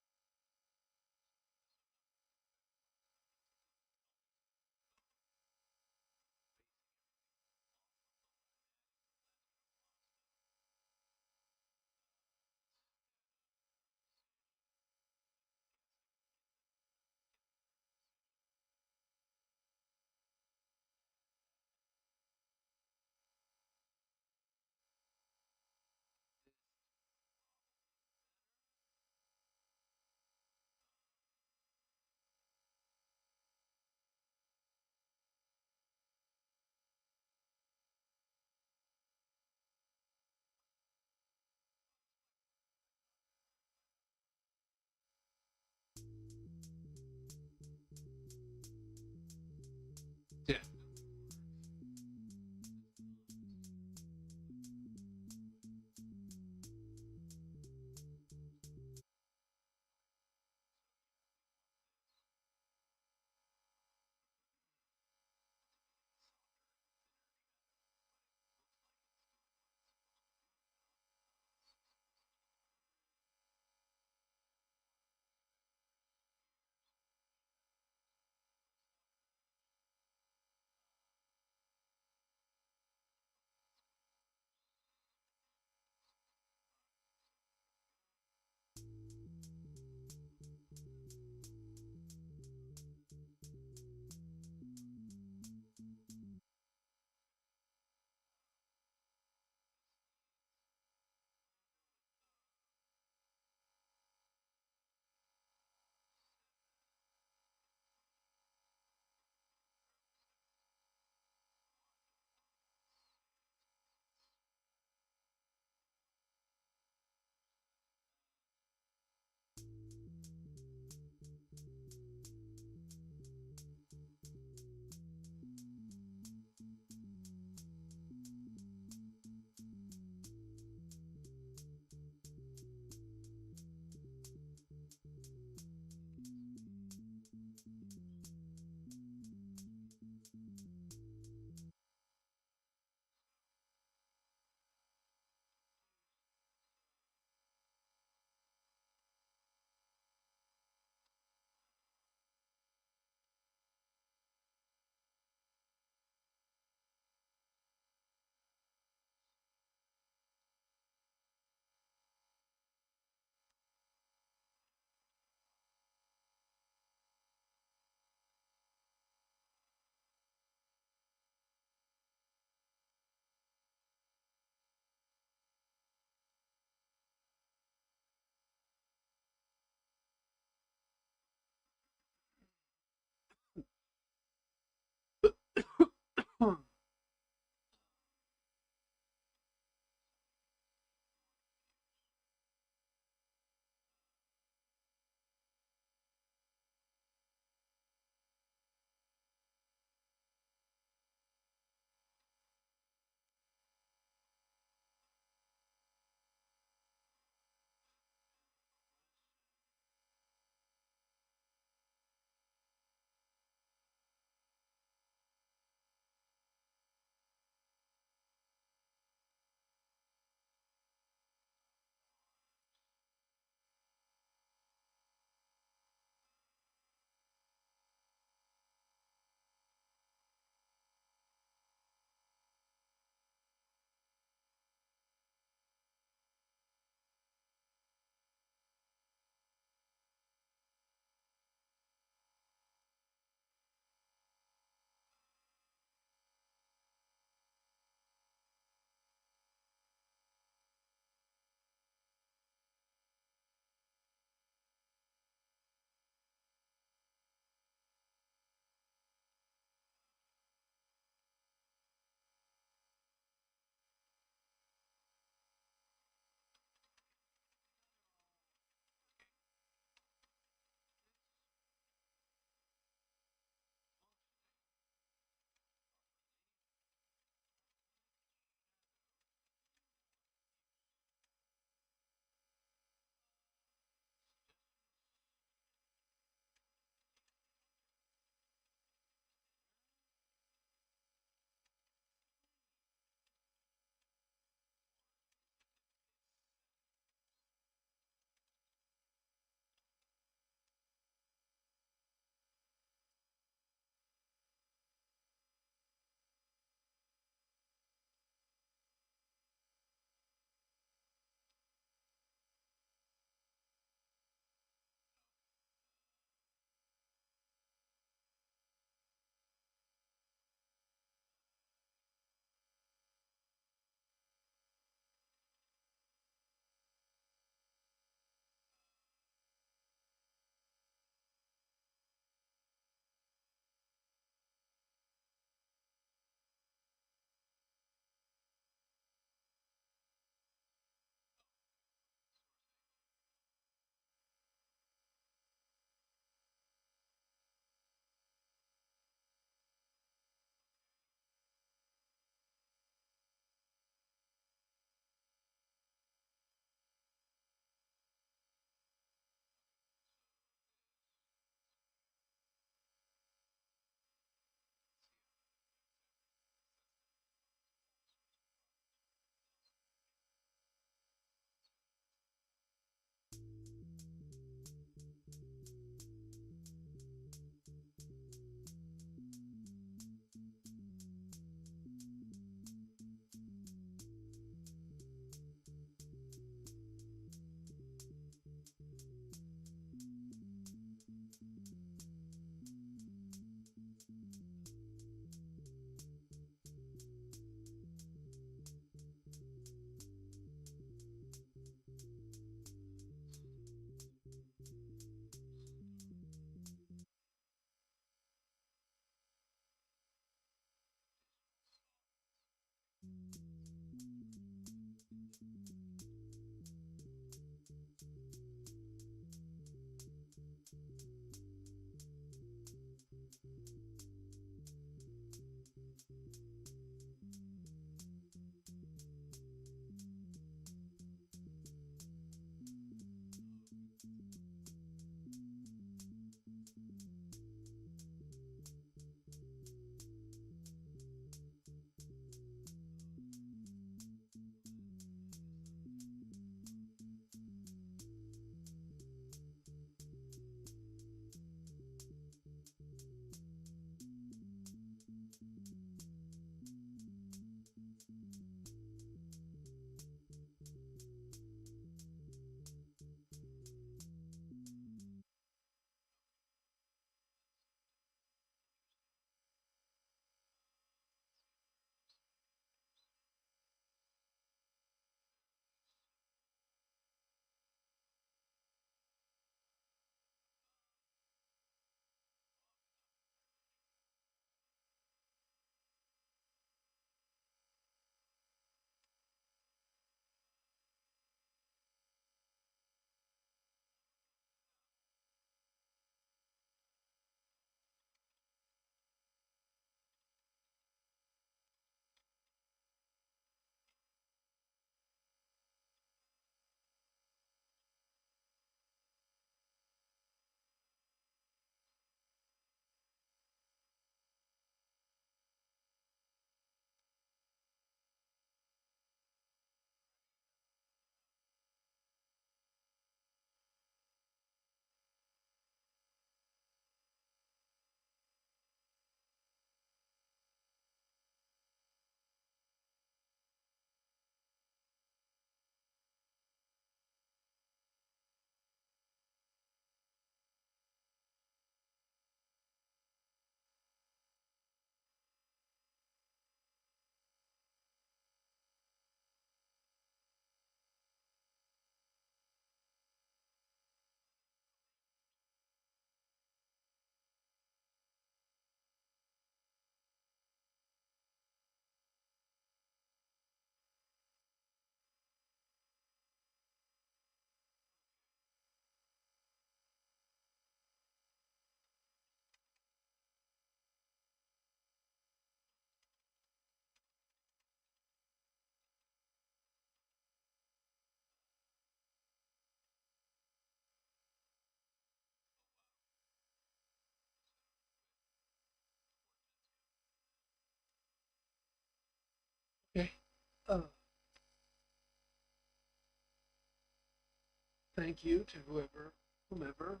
Thank you to whomever wandered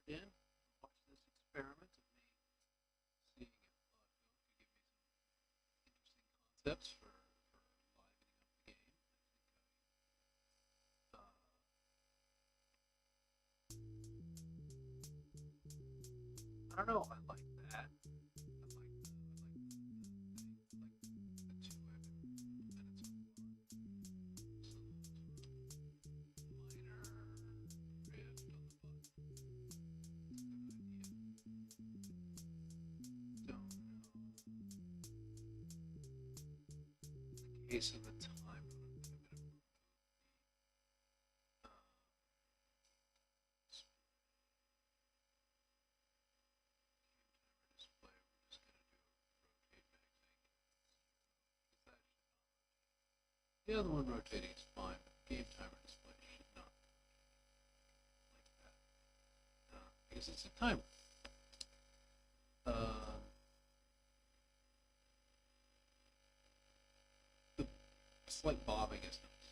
in, watch this experiment of me seeing if Claude Code could give me some interesting concepts for livening up the game. I don't know. I like that. The two minutes of minor drift on the button. Don't know. In the case of the time, display. We're just going to do rotate max angle. The other one rotating is fine, but the game timer display should not like that because it's a timer. The slight bobbing is nice.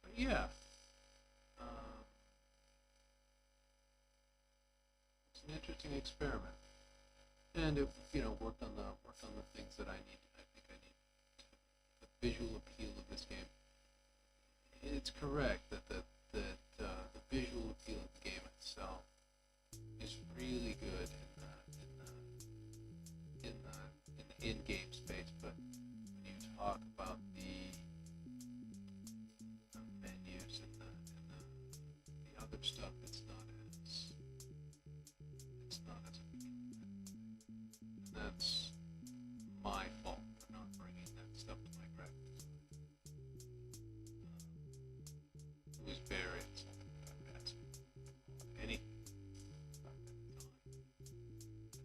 But yeah, it's an interesting experiment, and it worked on the things that I need. I think I need the visual appeal of this game. It's correct that the visual appeal of the game itself is really good in the in-game space, but when you talk about the menus and the other stuff, it's not as appealing. And that's my fault for not bringing that stuff to my graphics. It was very insulting that I've had anything about that design.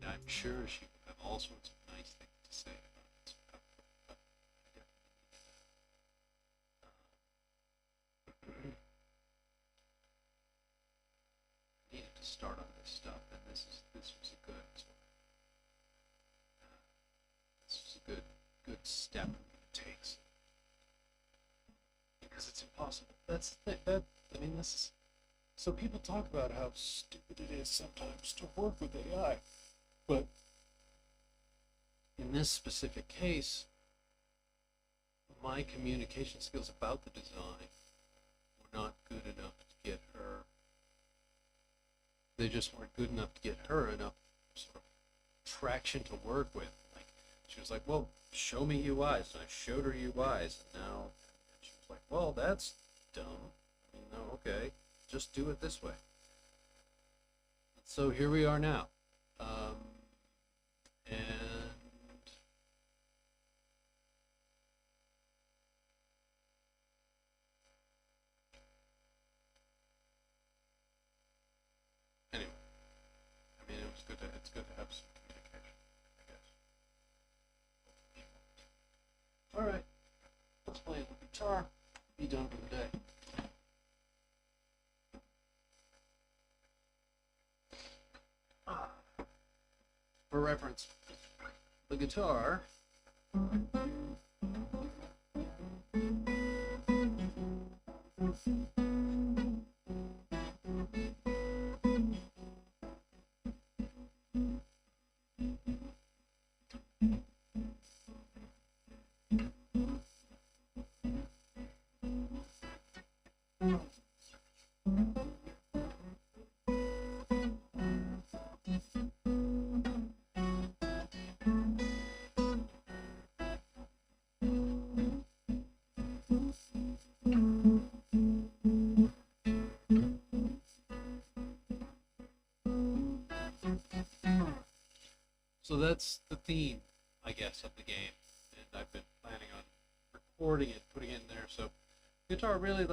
And I'm sure she would have all sorts of nice things to say about it. But I definitely needed to start on this stuff, and this was a good good step it takes, because it's impossible. That's the thing. This is so people talk about how stupid it is sometimes to work with AI, but in this specific case, my communication skills about the design were not good enough to get her. They just weren't good enough to get her enough sort of traction to work with. Like, she was like, "Well, show me UIs," and I showed her UIs, and now she was like, "Well, that's dumb. No, okay, just do it this way." So here we are now, and anyway, it's good to have some communication, I guess. All right, let's play the guitar. Be done for the day. For reference, the guitar So that's the theme, I guess, of the game, and I've been planning on recording it, putting it in there. So guitar, really,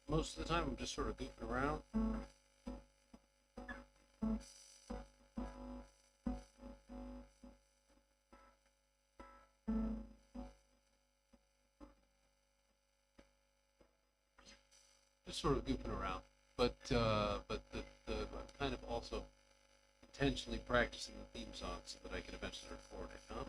most of the time I'm just sort of goofing around. Just sort of goofing around, but I'm kind of also intentionally practicing the theme song so that I can eventually record it, huh?